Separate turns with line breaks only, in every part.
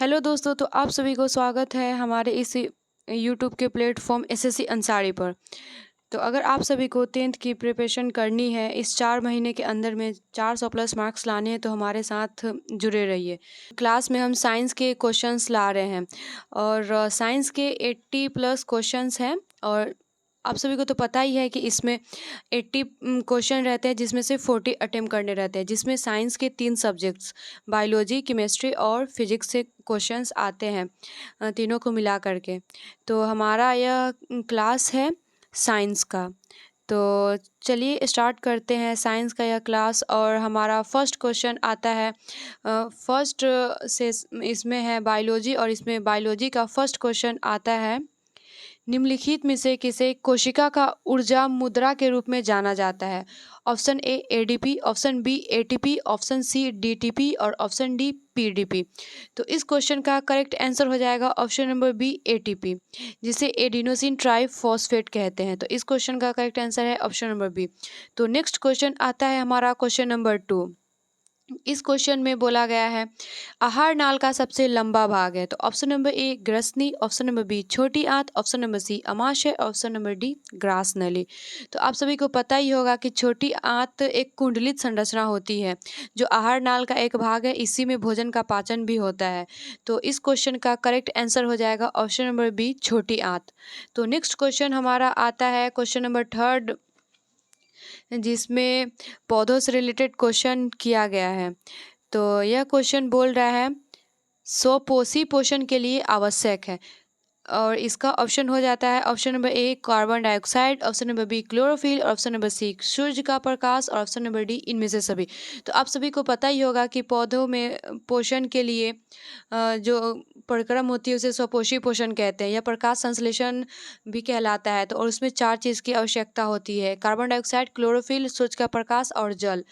Hello दोस्तों, तो आप सभी को स्वागत है हमारे इस यूट्यूब के प्लेटफॉर्म एसएससी अंसारी पर। तो अगर आप सभी को 10th की प्रिपरेशन करनी है, इस 4 महीने के अंदर में 400 प्लस मार्क्स लाने हैं, तो हमारे साथ जुड़े रहिए। क्लास में हम साइंस के क्वेश्चंस ला रहे हैं और साइंस के 80 प्लस क्वेश्चंस हैं और आप सभी को तो पता ही है कि इसमें 80 क्वेश्चन रहते हैं, जिसमें से 40 अटेम्प्ट करने रहते हैं, जिसमें साइंस के 3 सब्जेक्ट्स बायोलॉजी, केमिस्ट्री और फिजिक्स से क्वेश्चंस आते हैं, तीनों को मिला करके। तो हमारा यह क्लास है साइंस का। तो चलिए स्टार्ट करते हैं साइंस का यह क्लास। और हमारा फर्स्ट क्वेश्चन आता है फर्स्ट से, इसमें है बायोलॉजी और इसमें बायोलॉजी का फर्स्ट क्वेश्चन आता है, निम्नलिखित में से किसे कोशिका का ऊर्जा मुद्रा के रूप में जाना जाता है? Option A ADP, option B ATP, option C DTP और ऑप्शन डी पीडीपी। तो इस क्वेश्चन का करेक्ट आंसर हो जाएगा ऑप्शन नंबर बी एटीपी, जिसे एडिनोसिन ट्राइफॉस्फेट कहते हैं। तो इस क्वेश्चन का करेक्ट आंसर है ऑप्शन नंबर बी। तो नेक्स्ट क्वेश्चन आता है हमारा क्वेश्चन नंबर 2। इस क्वेश्चन में बोला गया है आहार नाल का सबसे लंबा भाग है। तो ऑप्शन नंबर ए ग्रसनी, ऑप्शन नंबर बी छोटी आंत, ऑप्शन नंबर सी अमाशय, ऑप्शन नंबर डी ग्रास नली। तो आप सभी को पता ही होगा कि छोटी आंत एक कुंडलित संरचना होती है जो आहार नाल का एक भाग है, इसी में भोजन का पाचन भी होता है। तो इस क्वेश्चन का करेक्ट आंसर हो जाएगा ऑप्शन नंबर बी छोटी आंत। तो नेक्स्ट क्वेश्चन हमारा आता है क्वेश्चन नंबर 3, जिसमें पौधों से रिलेटेड क्वेश्चन किया गया है। तो यह क्वेश्चन बोल रहा है स्वपोषी पोषण के लिए आवश्यक है, और इसका ऑप्शन हो जाता है option number A carbon dioxide, option number B chlorophyll, option number C सूर्य का प्रकाश और ऑप्शन नंबर डी इनमें से सभी। तो आप सभी को पता ही होगा कि पौधों में पोषण के लिए जो प्रक्रम होती है उसे स्वपोषी पोषण कहते हैं, या प्रकाश संश्लेषण भी कहलाता है। तो और उसमें 4 चीज़ की आवश्यकता होती है, कार्बन डाइऑक्साइड, क्लोरोफिल, सूर्य का प्रकाश और जल।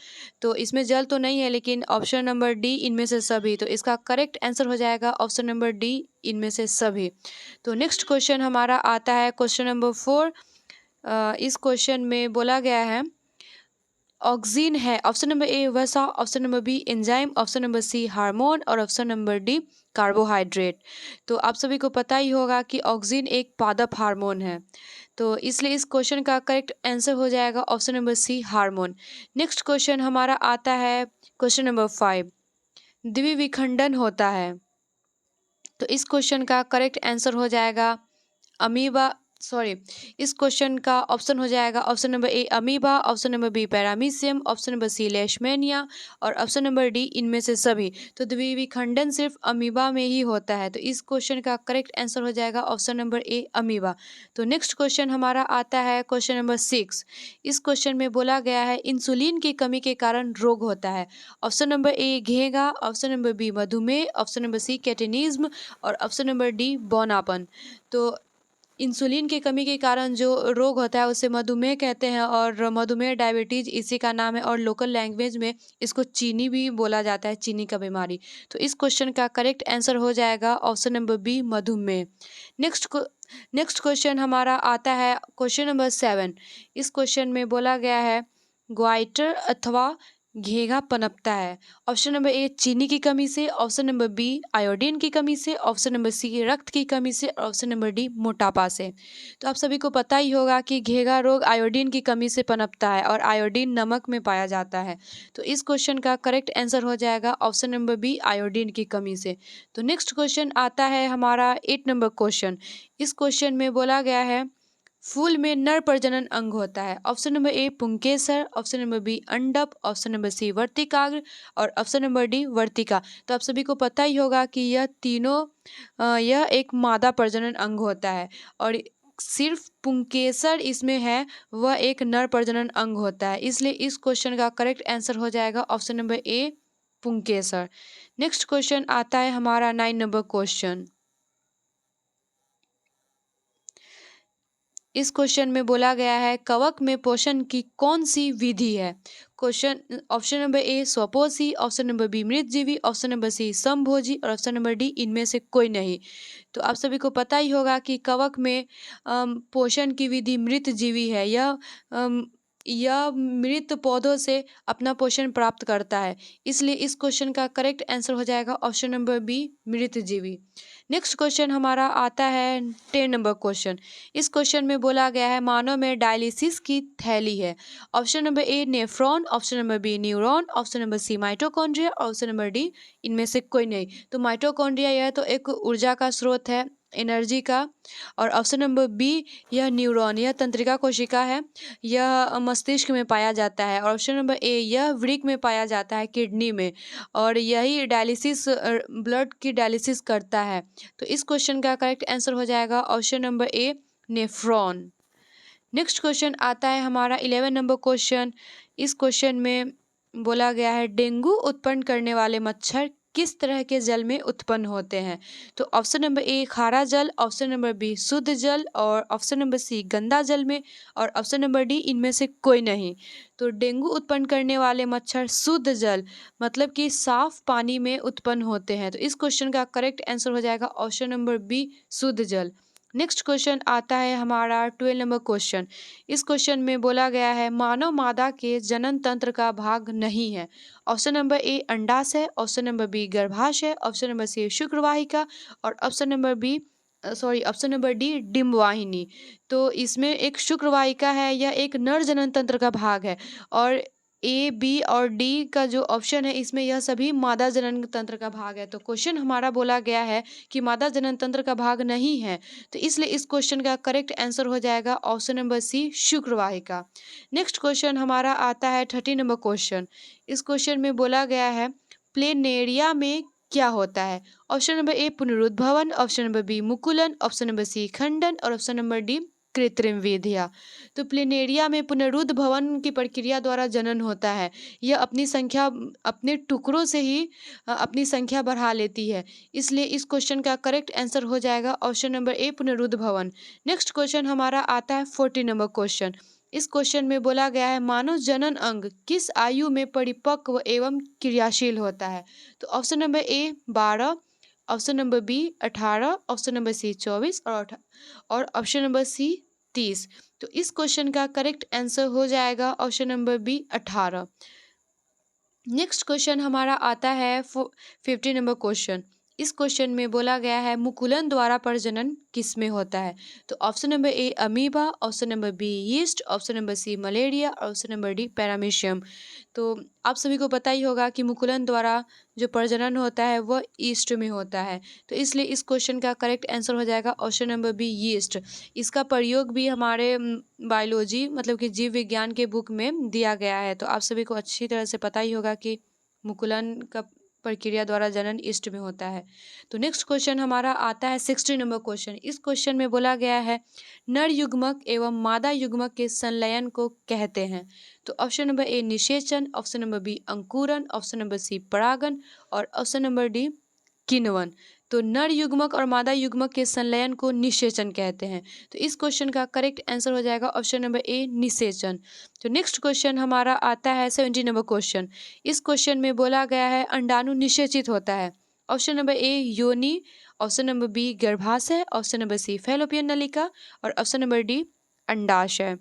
तो इसमें जल तो नहीं है, लेकिन ऑप्शन नंबर डी इनमें से सभी। तो इसका करेक्ट आंसर हो जाएगा ऑप्शन नंबर डी इनमें से सभी। तो नेक्स्ट क्वेश्चन हमारा आता है क्वेश्चन नंबर 4। इस क्वेश्चन में बोला गया है ऑक्सीन है, ऑप्शन नंबर ए वसा, option number B enzyme, option number C hormone और ऑप्शन नंबर डी कार्बोहाइड्रेट। तो आप सभी को पता ही होगा कि ऑक्सीन एक पादप हार्मोन है, तो इसलिए इस क्वेश्चन का करेक्ट आंसर हो जाएगा option number C hormone. Next question हमारा आता है क्वेश्चन नंबर 5, द्विविखंडन होता है। तो इस क्वेश्चन का करेक्ट आंसर हो जाएगा इस क्वेश्चन का ऑप्शन हो जाएगा option number A amoeba, option number B paramecium, option number C leishmania और ऑप्शन नंबर डी इनमें से सभी। तो द्विविखंडन सिर्फ अमीबा में ही होता है, तो इस क्वेश्चन का करेक्ट आंसर हो जाएगा ऑप्शन नंबर ए अमीबा। तो नेक्स्ट क्वेश्चन हमारा आता है क्वेश्चन नंबर 6। इस क्वेश्चन में बोला गया है इंसुलिन की कमी के कारण रोग होता है। ऑप्शन नंबर ए घेंगा, ऑप्शन नंबर बी मधुमेह, ऑप्शन नंबर सी कैटेनिज्म और ऑप्शन नंबर डी बौनापन। तो इंसुलिन की कमी के कारण जो रोग होता है उसे मधुमेह कहते हैं, और मधुमेह डायबिटीज इसी का नाम है, और लोकल लैंग्वेज में इसको चीनी भी बोला जाता है, चीनी का बीमारी। तो इस क्वेश्चन का करेक्ट आंसर हो जाएगा ऑप्शन नंबर बी मधुमेह। नेक्स्ट क्वेश्चन हमारा आता है क्वेश्चन नंबर 7। इस क्वेश्चन में बोला गया है ग्वाइटर अथवा घेंघा पनपता है। ऑप्शन नंबर ए चीनी की कमी से, ऑप्शन नंबर बी आयोडीन की कमी से, ऑप्शन नंबर सी रक्त की कमी से और ऑप्शन नंबर डी मोटापा से। तो आप सभी को पता ही होगा कि घेंघा रोग आयोडीन की कमी से पनपता है, और आयोडीन नमक में पाया जाता है। तो इस क्वेश्चन का करेक्ट आंसर हो जाएगा ऑप्शन नंबर बी आयोडीन की कमी से। तो नेक्स्ट क्वेश्चन आता है हमारा 8 नंबर क्वेश्चन। इस क्वेश्चन में बोला गया है फूल में नर प्रजनन अंग होता है। ऑप्शन नंबर ए पुंकेसर, ऑप्शन नंबर बी अंडप, ऑप्शन नंबर सी वर्तिकाग्र और ऑप्शन नंबर डी वर्तिका। तो आप सभी को पता ही होगा कि यह तीनों यह एक मादा प्रजनन अंग होता है, और सिर्फ पुंकेसर इसमें है, वह एक नर प्रजनन अंग होता है। इसलिए इस क्वेश्चन का करेक्ट आंसर हो जाएगा ऑप्शन नंबर ए पुंकेसर। नेक्स्ट क्वेश्चन आता है हमारा 9 नंबर क्वेश्चन। इस क्वेश्चन में बोला गया है कवक में पोषण की कौन सी विधि है? क्वेश्चन ऑप्शन नंबर ए स्वपोषी, ऑप्शन नंबर बी मृतजीवी, ऑप्शन नंबर सी समभोजी और ऑप्शन नंबर डी इनमें से कोई नहीं। तो आप सभी को पता ही होगा कि कवक में पोषण की विधि मृतजीवी है। यह यह मृत पौधों से अपना पोषण प्राप्त करता है। इसलिए इस क्वेश्चन का करेक्ट आंसर हो जाएगा ऑप्शन नंबर बी, मृतजीवी। नेक्स्ट क्वेश्चन हमारा आता है 10 नंबर क्वेश्चन। इस क्वेश्चन में बोला गया है मानव में डायलिसिस की थैली है। Option number A nephron, option number B neuron, option number C mitochondria, option number D इनमें से कोई नहीं। तो माइटोकॉन्ड्रिया यह तो एक ऊर्जा का स्रोत है, एनर्जी का। और ऑप्शन नंबर बी यह न्यूरॉन, यह तंत्रिका कोशिका है, यह मस्तिष्क में पाया जाता है। और ऑप्शन नंबर ए यह वृक्क में पाया जाता है, किडनी में, और यही डायलिसिस ब्लड की डायलिसिस करता है। तो इस क्वेश्चन का करेक्ट आंसर हो जाएगा option number A nephron. Next question आता है हमारा 11 नंबर क्वेश्चन। इस क्वेश्चन में बोला गया है डेंगू उत्पन्न करने वाले मच्छर किस तरह के जल में उत्पन्न होते हैं। तो ऑप्शन नंबर ए खारा जल, ऑप्शन नंबर बी शुद्ध जल, और ऑप्शन नंबर सी गंदा जल में, और ऑप्शन नंबर डी इनमें से कोई नहीं। तो डेंगू उत्पन्न करने वाले मच्छर शुद्ध जल मतलब कि साफ पानी में उत्पन्न होते हैं। तो इस क्वेश्चन का करेक्ट आंसर हो जाएगा ऑप्शन नंबर बी शुद्ध जल। नेक्स्ट क्वेश्चन आता है हमारा 12 नंबर क्वेश्चन। इस क्वेश्चन में बोला गया है मानव मादा के जनन तंत्र का भाग नहीं है। ऑप्शन नंबर ए अंडाशय, ऑप्शन नंबर बी गर्भाशय, ऑप्शन नंबर सी शुक्रवाहिका, और option number B option number D डिम्बवाहिनी। तो इसमें एक शुक्रवाहिका है, यह एक नर जनन तंत्र का भाग है। और ए बी और डी का जो ऑप्शन है इसमें यह सभी मादा जनन तंत्र का भाग है। तो क्वेश्चन हमारा बोला गया है कि मादा जनन तंत्र का भाग नहीं है। तो इसलिए इस क्वेश्चन का करेक्ट आंसर हो जाएगा ऑप्शन नंबर सी शुक्रवाहिका। नेक्स्ट क्वेश्चन हमारा आता है 30 नंबर क्वेश्चन। इस क्वेश्चन में बोला गया है प्लेनेरिया में क्या होता है। ऑप्शन नंबर ए पुनरुद्भवन, ऑप्शन नंबर बी मुकुलन, ऑप्शन नंबर सी खंडन, और ऑप्शन नंबर डी कृत्रिम विधिया। तो प्लेनेरिया में पुनरुद्ध भवन की प्रक्रिया द्वारा जनन होता है। यह अपनी संख्या अपने टुकड़ों से ही अपनी संख्या बढ़ा लेती है। इसलिए इस क्वेश्चन का करेक्ट आंसर हो जाएगा ऑप्शन नंबर ए पुनरुद्ध भवन। नेक्स्ट क्वेश्चन हमारा आता है 40 नंबर क्वेश्चन। इस क्वेश्चन में बोला गया है मानव जनन अंग किस आयु में परिपक्व एवं क्रियाशील होता है। तो option number A 12, option number B 18, option number C 24, और ऑप्शन नंबर सी 30। तो इस क्वेश्चन का करेक्ट आंसर हो जाएगा option number B 18। Next question हमारा आता है 50 नंबर क्वेश्चन। इस क्वेश्चन में बोला गया है मुकुलन द्वारा प्रजनन किस में होता है। तो option number A amoeba, option number B yeast, option number C malaria, option number D paramecium. तो आप सभी को पता ही होगा कि मुकुलन द्वारा जो प्रजनन होता है वह ईस्ट में होता है। तो इसलिए इस क्वेश्चन का करेक्ट आंसर हो जाएगा ऑप्शन नंबर बी यीस्ट। इसका प्रयोग भी हमारे बायोलॉजी मतलब कि जीव विज्ञान के बुक में दिया गया है। तो आप सभी को अच्छी तरह से पता ही होगा कि मुकुलन का प्रक्रिया द्वारा जनन ईस्ट में होता है। तो नेक्स्ट क्वेश्चन हमारा आता है 60 नंबर क्वेश्चन। इस क्वेश्चन में बोला गया है नर युग्मक एवं मादा युग्मक के संलयन को कहते हैं। तो ऑप्शन नंबर ए निषेचन, ऑप्शन नंबर बी अंकुरन, ऑप्शन नंबर सी परागन, और ऑप्शन नंबर डी किण्वन। तो नर युग्मक और मादा युग्मक के संलयन को निषेचन कहते हैं। तो इस क्वेश्चन का करेक्ट आंसर हो जाएगा ऑप्शन नंबर ए निषेचन। तो नेक्स्ट क्वेश्चन हमारा आता है 70 नंबर क्वेश्चन। इस क्वेश्चन में बोला गया है अंडाणु निषेचित होता है। ऑप्शन नंबर ए योनि, ऑप्शन नंबर बी गर्भाशय, ऑप्शन नंबर सी फैलोपियन नलिका, और ऑप्शन नंबर डी अंडाशय।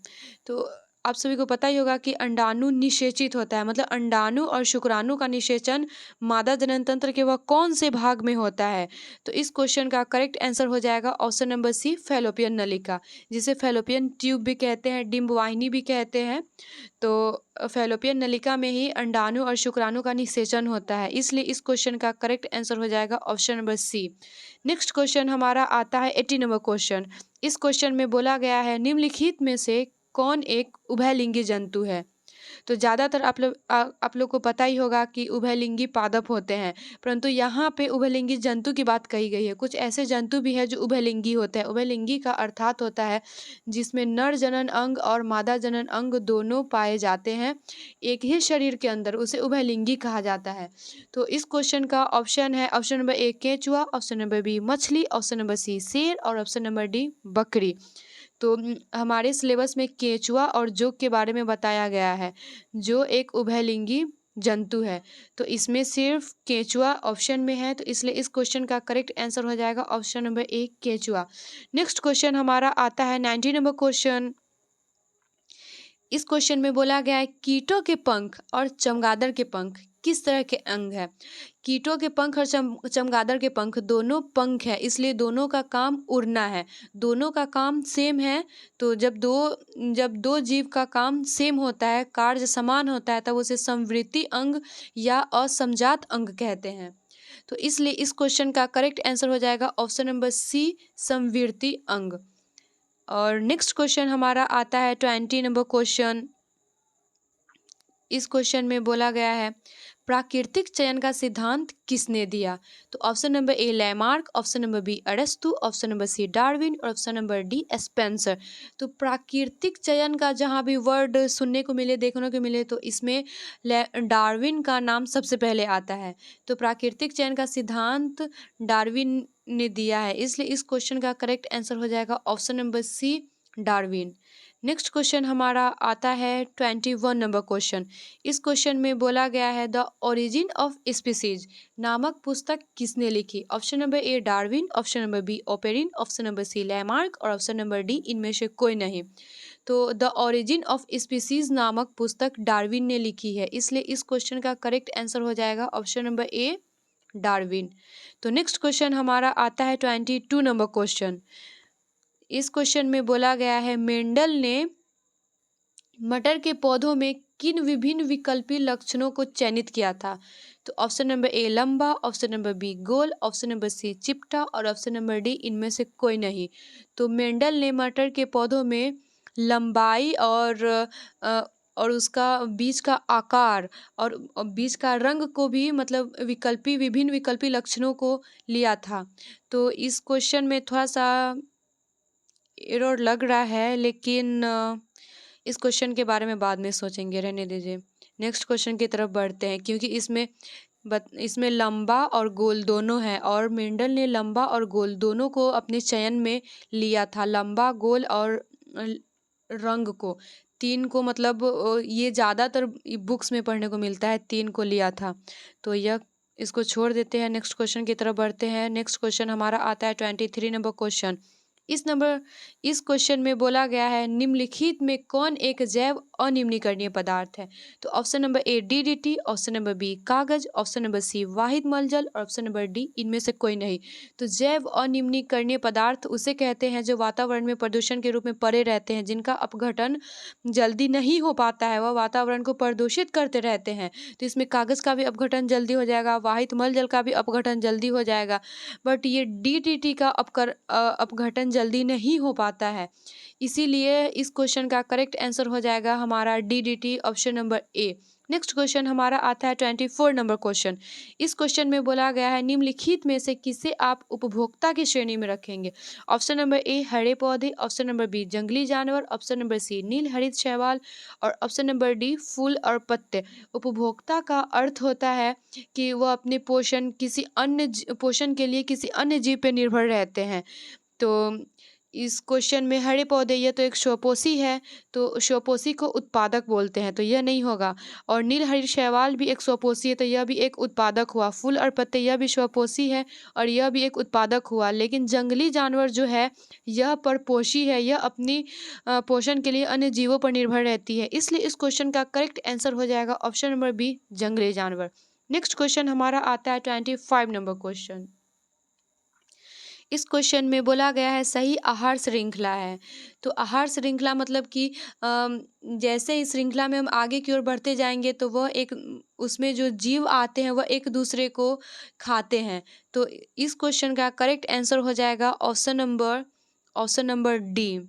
तो आप सभी को पता ही होगा कि अंडाणु निषेचित होता है, मतलब अंडाणु और शुक्राणु का निषेचन मादा जनन तंत्र के वह कौन से भाग में होता है। तो इस क्वेश्चन का करेक्ट आंसर हो जाएगा ऑप्शन नंबर सी फैलोपियन नलिका, जिसे फैलोपियन ट्यूब भी कहते हैं, डिम्बवाहिनी भी कहते हैं। तो फैलोपियन नलिका में ही अंडाणु और शुक्राणु का निषेचन होता है। इसलिए इस क्वेश्चन का करेक्ट आंसर हो जाएगा option number C. Next question हमारा आता है 80 नंबर क्वेश्चन। इस क्वेश्चन में बोला गया है निम्नलिखित में से कौन एक उभयलिंगी जंतु है। तो ज़्यादातर आप लोग को पता ही होगा कि उभयलिंगी पादप होते हैं, परंतु यहाँ पे उभयलिंगी जंतु की बात कही गई है। कुछ ऐसे जंतु भी है जो उभयलिंगी होते हैं। उभयलिंगी का अर्थात होता है जिसमें नर जनन अंग और मादा जनन अंग दोनों पाए जाते हैं एक ही शरीर के अंदर, उसे उभयलिंगी कहा जाता है। तो इस क्वेश्चन का ऑप्शन है ऑप्शन नंबर ए केंचुआ, ऑप्शन नंबर बी मछली, ऑप्शन नंबर सी शेर, और ऑप्शन नंबर डी बकरी। तो हमारे सिलेबस में केंचुआ और जोक के बारे में बताया गया है, जो एक उभयलिंगी जंतु है। तो इसमें सिर्फ केंचुआ ऑप्शन में है, तो इसलिए इस क्वेश्चन का करेक्ट आंसर हो जाएगा ऑप्शन नंबर ए केंचुआ। नेक्स्ट क्वेश्चन हमारा आता है 90 नंबर क्वेश्चन। इस क्वेश्चन में बोला गया है कीटों के पंख और चमगादड़ के पंख किस तरह के अंग है। कीटों के पंख और चमगादड़ के पंख दोनों पंख है, इसलिए दोनों का काम उड़ना है, दोनों का काम सेम है। तो जब दो जीव का काम सेम होता है, कार्य समान होता है, तब उसे समवृत्ति अंग या असमजात अंग कहते हैं। तो इसलिए इस क्वेश्चन का करेक्ट आंसर हो जाएगा ऑप्शन नंबर सी, समवृत्ति अंग। और नेक्स्ट क्वेश्चन हमारा आता है 20 नंबर क्वेश्चन। इस क्वेश्चन में बोला गया है प्राकृतिक चयन का सिद्धांत किसने दिया। तो option number A Lamarck, option number B अरस्तु, ऑप्शन नंबर सी डार्विन और ऑप्शन नंबर डी स्पेंसर। तो प्राकृतिक चयन का जहाँ भी वर्ड सुनने को मिले, देखने को मिले, तो इसमें डार्विन का नाम सबसे पहले आता है। तो प्राकृतिक चयन का सिद्धांत डार्विन ने दिया है, इसलिए इस क्वेश्चन का करेक्ट आंसर हो जाएगा option number C, Darwin. Next question हमारा आता है 21 नंबर क्वेश्चन। इस क्वेश्चन में बोला गया है द ओरिजिन ऑफ स्पीसीज नामक पुस्तक किसने लिखी। Option number A Darwin, option number B Oparin, option number C Lamarck और ऑप्शन नंबर डी इनमें से कोई नहीं। तो द ओरिजिन ऑफ स्पीसीज नामक पुस्तक डार्विन ने लिखी है, इसलिए इस क्वेश्चन का करेक्ट आंसर हो जाएगा ऑप्शन नंबर ए, डार्विन। तो नेक्स्ट क्वेश्चन हमारा आता है 22 नंबर क्वेश्चन। इस क्वेश्चन में बोला गया है मेंडल ने मटर के पौधों में किन विभिन्न विकल्पी लक्षणों को चयनित किया था। तो ऑप्शन नंबर ए लंबा, ऑप्शन नंबर बी गोल, ऑप्शन नंबर सी चिपटा और ऑप्शन नंबर डी इनमें से कोई नहीं। तो मेंडल ने मटर के पौधों में लंबाई और उसका बीज का आकार और बीज का रंग को भी मतलब विभिन्न विकल्पी लक्षणों को लिया था। तो इस क्वेश्चन में थोड़ा सा एरर लग रहा है, लेकिन इस क्वेश्चन के बारे में बाद में सोचेंगे, रहने दीजिए। नेक्स्ट क्वेश्चन की तरफ बढ़ते हैं, क्योंकि इसमें लंबा और गोल दोनों है और मेंडल ने लंबा और गोल दोनों को अपने चयन में लिया था। लंबा, गोल और रंग को, तीन को मतलब ये ज़्यादातर बुक्स में पढ़ने को मिलता है, तीन को लिया था। तो इसको छोड़ देते हैं, नेक्स्ट क्वेश्चन की तरफ बढ़ते हैं। नेक्स्ट क्वेश्चन हमारा आता है 23 नंबर क्वेश्चन। इस क्वेश्चन में बोला गया है निम्नलिखित में कौन एक जैव अनिम्नीकरणीय पदार्थ है। तो option number A DDT, option number B कागज, ऑप्शन नंबर सी वाहिद मलजल और ऑप्शन नंबर डी इनमें से कोई नहीं। तो जैव अनिम्नीकरणीय पदार्थ उसे कहते हैं जो वातावरण में प्रदूषण के रूप में पड़े रहते हैं, जिनका अपघटन जल्दी नहीं हो पाता है, वह वातावरण को प्रदूषित करते रहते हैं। तो इसमें कागज का भी अपघटन जल्दी हो जाएगा, वाहिद मलजल का भी अपघटन जल्दी हो जाएगा, बट ये डीडीटी का अपघटन जल्दी नहीं हो पाता है। इसीलिए इस क्वेश्चन का करेक्ट आंसर हो जाएगा हमारा डीडीटी, ऑप्शन नंबर ए। नेक्स्ट क्वेश्चन हमारा आता है 24 नंबर क्वेश्चन। इस क्वेश्चन में बोला गया है निम्नलिखित में से किसे आप उपभोक्ता की श्रेणी में रखेंगे। ऑप्शन नंबर ए हरे पौधे, ऑप्शन नंबर बी जंगली जानवर, ऑप्शन नंबर सी नील हरित शैवाल और ऑप्शन नंबर डी फूल और पत्ते। उपभोक्ता का अर्थ होता है कि वह अपने पोषण के लिए किसी अन्य जीव पर निर्भर रहते हैं। तो इस क्वेश्चन में हरे पौधे, यह तो एक स्वपोषी है, तो स्वपोषी को उत्पादक बोलते हैं, तो यह नहीं होगा। और नील हरित शैवाल भी एक स्वपोषी है, तो यह भी एक उत्पादक हुआ। फूल और पत्ते यह भी स्वपोषी है और यह भी एक उत्पादक हुआ। लेकिन जंगली जानवर जो है यह परपोषी है, यह अपनी पोषण के लिए अन्य जीवों पर निर्भर रहती है, इसलिए इस क्वेश्चन का करेक्ट आंसर हो जाएगा ऑप्शन नंबर बी जंगली जानवर। नेक्स्ट क्वेश्चन हमारा आता है 25 नंबर क्वेश्चन। इस क्वेश्चन में बोला गया है सही आहार श्रृंखला है। तो आहार श्रृंखला मतलब कि जैसे इस श्रृंखला में हम आगे की ओर बढ़ते जाएंगे तो उसमें जो जीव आते हैं वह एक दूसरे को खाते हैं। तो इस क्वेश्चन का करेक्ट आंसर हो जाएगा ऑप्शन नंबर डी।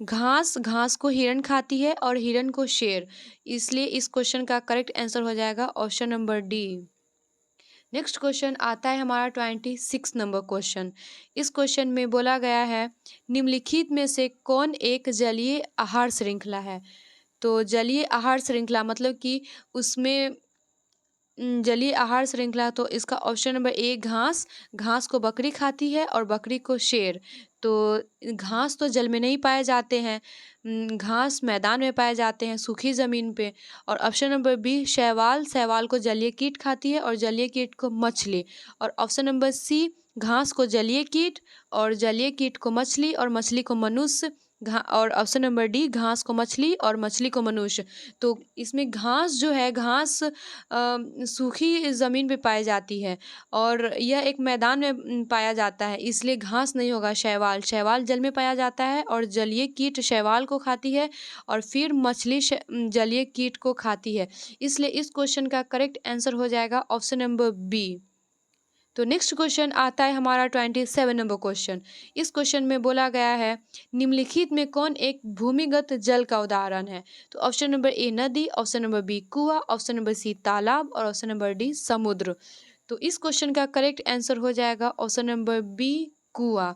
घास को हिरण खाती है और हिरण को शेर, इसलिए इस क्वेश्चन का करेक्ट आंसर हो जाएगा option number D. Next question आता है हमारा 26 नंबर क्वेश्चन। इस क्वेश्चन में बोला गया है निम्नलिखित में से कौन एक जलीय आहार श्रृंखला है। तो जलीय आहार श्रृंखला मतलब कि उसमें जलीय आहार श्रृंखला, तो इसका ऑप्शन नंबर ए घास को बकरी खाती है और बकरी को शेर। तो घास तो जल में नहीं पाए जाते हैं, घास मैदान में पाए जाते हैं, सूखी ज़मीन पे। और ऑप्शन नंबर बी शैवाल को जलीय कीट खाती है और जलीय कीट को मछली। और ऑप्शन नंबर सी घास को जलीय कीट और जलीय कीट को मछली और मछली को मनुष्य, और ऑप्शन नंबर डी घास को मछली और मछली को मनुष्य। तो इसमें घास जो है, घास सूखी ज़मीन पे पाई जाती है और यह एक मैदान में पाया जाता है, इसलिए घास नहीं होगा। शैवाल, शैवाल जल में पाया जाता है और जलीय कीट शैवाल को खाती है और फिर मछली जलीय कीट को खाती है, इसलिए इस क्वेश्चन का करेक्ट आंसर हो जाएगा ऑप्शन नंबर बी। तो नेक्स्ट क्वेश्चन आता है हमारा 27 नंबर क्वेश्चन। इस क्वेश्चन में बोला गया है निम्नलिखित में कौन एक भूमिगत जल का उदाहरण है। तो ऑप्शन नंबर ए नदी, ऑप्शन नंबर बी कुआं, ऑप्शन नंबर सी तालाब और ऑप्शन नंबर डी समुद्र। तो इस क्वेश्चन का करेक्ट आंसर हो जाएगा ऑप्शन नंबर बी कुआं।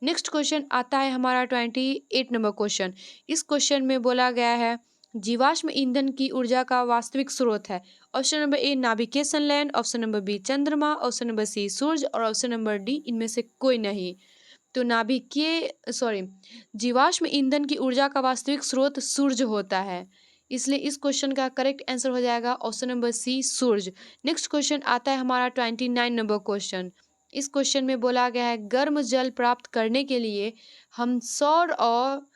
नेक्स्ट क्वेश्चन आता है हमारा 28 नंबर क्वेश्चन। इस क्वेश्चन में बोला गया है जीवाश्म ईंधन की ऊर्जा का वास्तविक स्रोत है। ऑप्शन नंबर ए नाभिकेशन लैंड, ऑप्शन नंबर बी चंद्रमा, ऑप्शन नंबर सी सूरज और ऑप्शन नंबर डी इनमें से कोई नहीं। तो जीवाश्म ईंधन की ऊर्जा का वास्तविक स्रोत सूरज होता है, इसलिए इस क्वेश्चन का करेक्ट आंसर हो जाएगा ऑप्शन नंबर सी सूरज। नेक्स्ट क्वेश्चन आता है हमारा 29 नंबर क्वेश्चन। इस क्वेश्चन में बोला गया है गर्म जल प्राप्त करने के लिए हम सौर और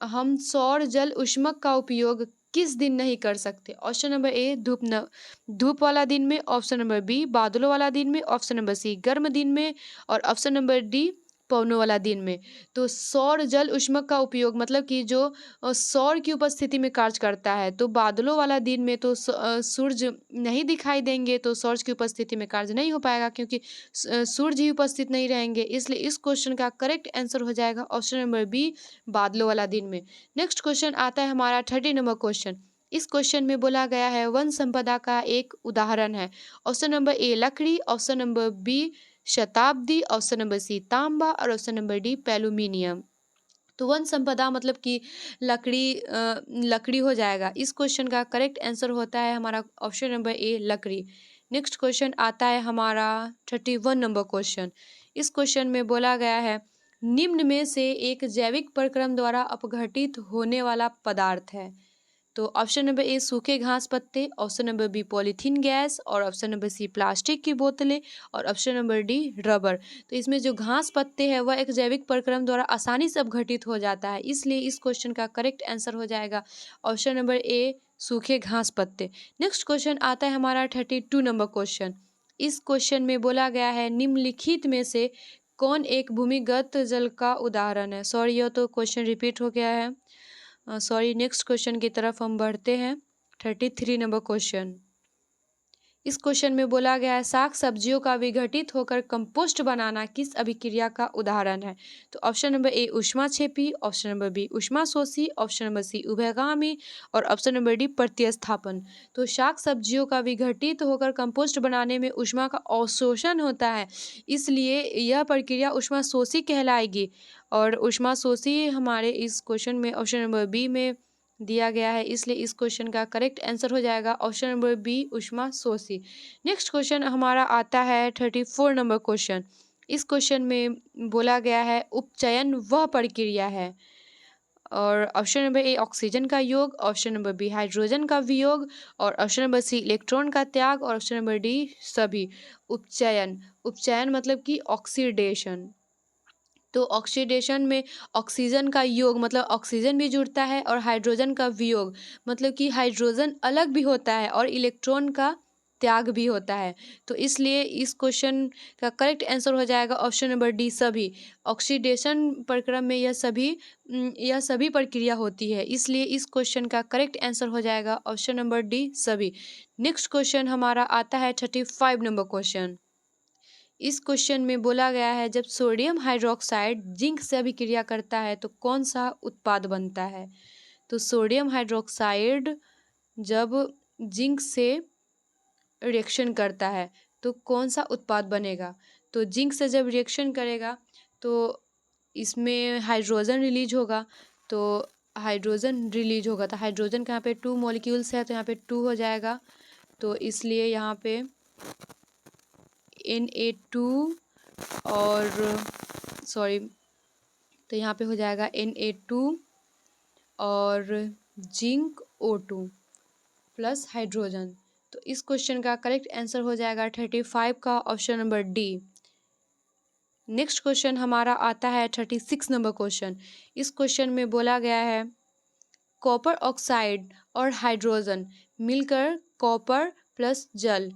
हम सौर जल ऊष्मक का उपयोग किस दिन नहीं कर सकते। ऑप्शन नंबर ए धूप वाला दिन में, ऑप्शन नंबर बी बादलों वाला दिन में, ऑप्शन नंबर सी गर्म दिन में और ऑप्शन नंबर डी पवनों वाला दिन में। तो सौर जल ऊष्मक का उपयोग मतलब कि जो सौर की उपस्थिति में कार्य करता है, तो बादलों वाला दिन में तो सूरज नहीं दिखाई देंगे, तो सौर की उपस्थिति में कार्य नहीं हो पाएगा क्योंकि सूरज ही उपस्थित नहीं रहेंगे, इसलिए इस क्वेश्चन का करेक्ट आंसर हो जाएगा ऑप्शन नंबर बी बादलों वाला दिन में। नेक्स्ट क्वेश्चन आता है हमारा 30 नंबर क्वेश्चन। इस क्वेश्चन में बोला गया है वन संपदा का एक उदाहरण है। ऑप्शन नंबर ए लकड़ी, ऑप्शन नंबर बी शताब्दी, ऑप्शन नंबर सी तांबा और ऑप्शन नंबर डी पेलुमिनियम। तो वन संपदा मतलब कि लकड़ी हो जाएगा। इस क्वेश्चन का करेक्ट आंसर होता है हमारा ऑप्शन नंबर ए लकड़ी। नेक्स्ट क्वेश्चन आता है हमारा 31 नंबर क्वेश्चन। इस क्वेश्चन में बोला गया है निम्न में से एक जैविक प्रक्रम द्वारा अपघटित होने वाला पदार्थ है। तो ऑप्शन नंबर ए सूखे घास पत्ते, option number B polythene gas और ऑप्शन नंबर सी प्लास्टिक की बोतलें और ऑप्शन नंबर डी रबर। तो इसमें जो घास पत्ते हैं वह एक जैविक प्रक्रम द्वारा आसानी से अपघटित हो जाता है, इसलिए इस क्वेश्चन का करेक्ट आंसर हो जाएगा ऑप्शन नंबर ए सूखे घास पत्ते। नेक्स्ट क्वेश्चन आता है हमारा 32 नंबर क्वेश्चन। इस क्वेश्चन में बोला गया है निम्नलिखित में से कौन एक भूमिगत जल का उदाहरण है। सॉरी, यह तो क्वेश्चन रिपीट हो गया है, सॉरी। नेक्स्ट क्वेश्चन की तरफ हम बढ़ते हैं। 33 नंबर क्वेश्चन। इस क्वेश्चन में बोला गया है साग सब्जियों का विघटित होकर कंपोस्ट बनाना किस अभिक्रिया का उदाहरण है। तो ऑप्शन नंबर ए ऊष्माक्षेपी, ऑप्शन नंबर बी ऊष्माशोषी, ऑप्शन नंबर सी उभयगामी और ऑप्शन नंबर डी प्रतिस्थापन। तो साग सब्जियों का विघटित होकर कंपोस्ट बनाने में ऊष्मा का अवशोषण होता है, इसलिए यह प्रक्रिया ऊष्माशोषी कहलाएगी और ऊष्माशोषी हमारे इस क्वेश्चन में ऑप्शन नंबर बी में दिया गया है, इसलिए इस क्वेश्चन का करेक्ट आंसर हो जाएगा ऑप्शन नंबर बी ऊष्माशोषी। नेक्स्ट क्वेश्चन हमारा आता है 34 नंबर क्वेश्चन। इस क्वेश्चन में बोला गया है उपचयन वह प्रक्रिया है और ऑप्शन नंबर ए ऑक्सीजन का योग, ऑप्शन नंबर बी हाइड्रोजन का वियोग और ऑप्शन नंबर सी इलेक्ट्रॉन का त्याग और ऑप्शन नंबर डी सभी। उपचयन मतलब कि ऑक्सीडेशन। तो ऑक्सीडेशन में ऑक्सीजन का योग मतलब ऑक्सीजन भी जुड़ता है और हाइड्रोजन का वियोग मतलब कि हाइड्रोजन अलग भी होता है और इलेक्ट्रॉन का त्याग भी होता है। तो इसलिए इस क्वेश्चन का करेक्ट आंसर हो जाएगा ऑप्शन नंबर डी सभी। ऑक्सीडेशन प्रक्रम में यह सभी प्रक्रिया होती है, इसलिए इस क्वेश्चन का करेक्ट आंसर हो जाएगा ऑप्शन नंबर डी सभी। नेक्स्ट क्वेश्चन हमारा आता है 35 नंबर क्वेश्चन। इस क्वेश्चन में बोला गया है जब सोडियम हाइड्रोक्साइड जिंक से अभिक्रिया करता है तो कौन सा उत्पाद बनता है। तो सोडियम हाइड्रोक्साइड जब जिंक से रिएक्शन करता है तो कौन सा उत्पाद बनेगा। तो जिंक से जब रिएक्शन करेगा तो इसमें हाइड्रोजन रिलीज होगा, तो हाइड्रोजन का यहाँ पे 2 मॉलिक्यूल्स है तो यहाँ पे 2 हो जाएगा, तो इसलिए यहाँ पे Na2 और सॉरी, तो यहाँ पे हो जाएगा Na2 और जिंक O2 प्लस हाइड्रोजन। तो इस क्वेश्चन का करेक्ट आंसर हो जाएगा 35 का option number D. Next question हमारा आता है 36 नंबर क्वेश्चन। इस क्वेश्चन में बोला गया है कॉपर ऑक्साइड और हाइड्रोजन मिलकर कॉपर प्लस जल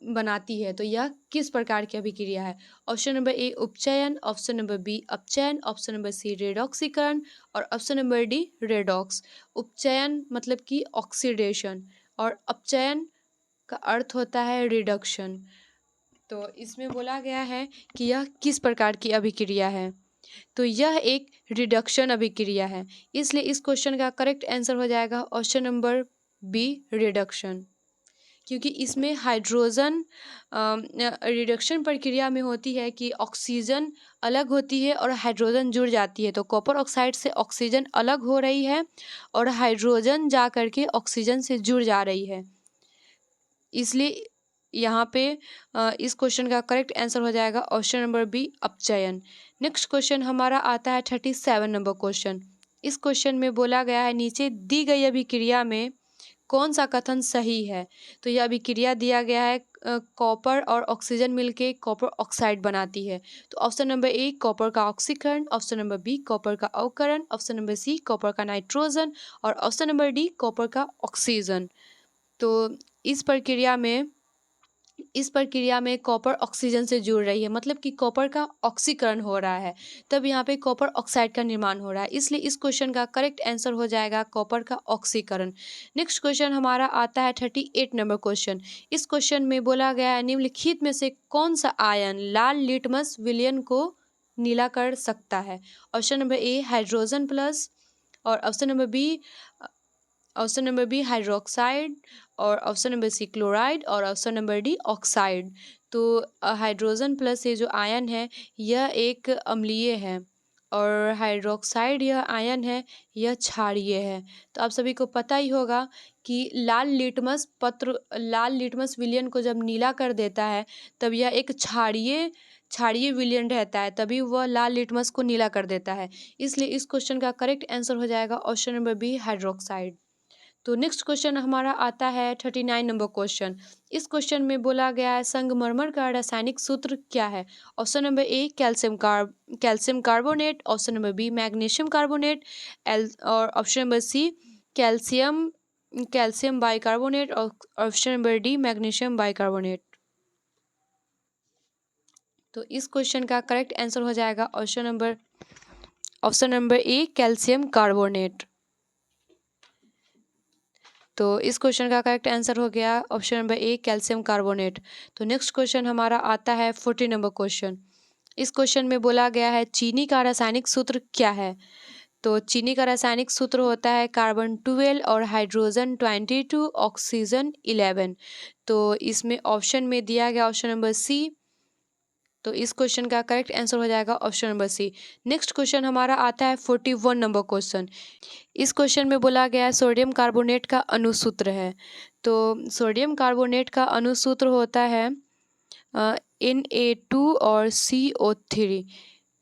बनाती है, तो यह किस प्रकार की अभिक्रिया है? ऑप्शन नंबर ए उपचयन, ऑप्शन नंबर बी अपचयन, ऑप्शन नंबर सी रेडॉक्सीकरण और ऑप्शन नंबर डी रेडॉक्स। उपचयन मतलब कि ऑक्सीडेशन और अपचयन का अर्थ होता है रिडक्शन। तो इसमें बोला गया है कि यह किस प्रकार की अभिक्रिया है, तो यह एक रिडक्शन अभिक्रिया है, इसलिए इस क्वेश्चन का करेक्ट आंसर हो जाएगा ऑप्शन नंबर बी रिडक्शन। क्योंकि इसमें हाइड्रोजन रिडक्शन प्रक्रिया में होती है कि ऑक्सीजन अलग होती है और हाइड्रोजन जुड़ जाती है, तो कॉपर ऑक्साइड से ऑक्सीजन अलग हो रही है और हाइड्रोजन जा करके ऑक्सीजन से जुड़ जा रही है, इसलिए यहाँ पे इस क्वेश्चन का करेक्ट आंसर हो जाएगा ऑप्शन नंबर बी अपचयन। नेक्स्ट क्वेश्चन हमारा आता है 37 नंबर क्वेश्चन। इस क्वेश्चन में बोला गया है नीचे दी गई अभिक्रिया में कौन सा कथन सही है, तो यह अभिक्रिया दिया गया है कॉपर और ऑक्सीजन मिलके कॉपर ऑक्साइड बनाती है, तो ऑप्शन नंबर ए कॉपर का ऑक्सीकरण, ऑप्शन नंबर बी कॉपर का अवकरण, ऑप्शन नंबर सी कॉपर का नाइट्रोजन और ऑप्शन नंबर डी कॉपर का ऑक्सीजन। तो इस प्रक्रिया में कॉपर ऑक्सीजन से जुड़ रही है, मतलब कि कॉपर का ऑक्सीकरण हो रहा है, तब यहाँ पे कॉपर ऑक्साइड का निर्माण हो रहा है, इसलिए इस क्वेश्चन का करेक्ट आंसर हो जाएगा कॉपर का ऑक्सीकरण। नेक्स्ट क्वेश्चन हमारा आता है 38 नंबर क्वेश्चन। इस क्वेश्चन में बोला गया है निम्नलिखित में से कौन सा आयन लाल लिटमस विलयन को नीला कर सकता है? ऑप्शन नंबर ए हाइड्रोजन प्लस और ऑप्शन नंबर बी हाइड्रोक्साइड और ऑप्शन नंबर सी क्लोराइड और ऑप्शन नंबर डी ऑक्साइड। तो हाइड्रोजन प्लस ये जो आयन है यह एक अम्लीय है और हाइड्रोक्साइड यह आयन है यह क्षारीय है। तो आप सभी को पता ही होगा कि लाल लिटमस विलयन को जब नीला कर देता है तब यह एक क्षारीय विलयन रहता है, तभी वह लाल लिटमस को नीला कर देता है, इसलिए इस क्वेश्चन का करेक्ट आंसर हो जाएगा ऑप्शन नंबर बी हाइड्रोक्साइड। तो नेक्स्ट क्वेश्चन हमारा आता है 39 नंबर क्वेश्चन। इस क्वेश्चन में बोला गया है संगमरमर का रासायनिक सूत्र क्या है? Option number A calcium carbonate, option number B magnesium carbonate और option number C calcium bicarbonate और option number D magnesium bicarbonate. तो इस क्वेश्चन का करेक्ट आंसर हो जाएगा option number A calcium carbonate. तो इस क्वेश्चन का करेक्ट आंसर हो गया option number A calcium carbonate. तो नेक्स्ट क्वेश्चन हमारा आता है 40 नंबर क्वेश्चन। इस क्वेश्चन में बोला गया है चीनी का रासायनिक सूत्र क्या है? तो चीनी का रासायनिक सूत्र होता है कार्बन 12 और हाइड्रोजन 22 ऑक्सीजन 11। तो इसमें ऑप्शन में दिया गया ऑप्शन नंबर सी, तो इस क्वेश्चन का करेक्ट आंसर हो जाएगा option number C. Next question हमारा आता है 41 नंबर क्वेश्चन। इस क्वेश्चन में बोला गया है सोडियम कार्बोनेट का अणुसूत्र है। तो सोडियम कार्बोनेट का अणुसूत्र होता है Na2 और CO3,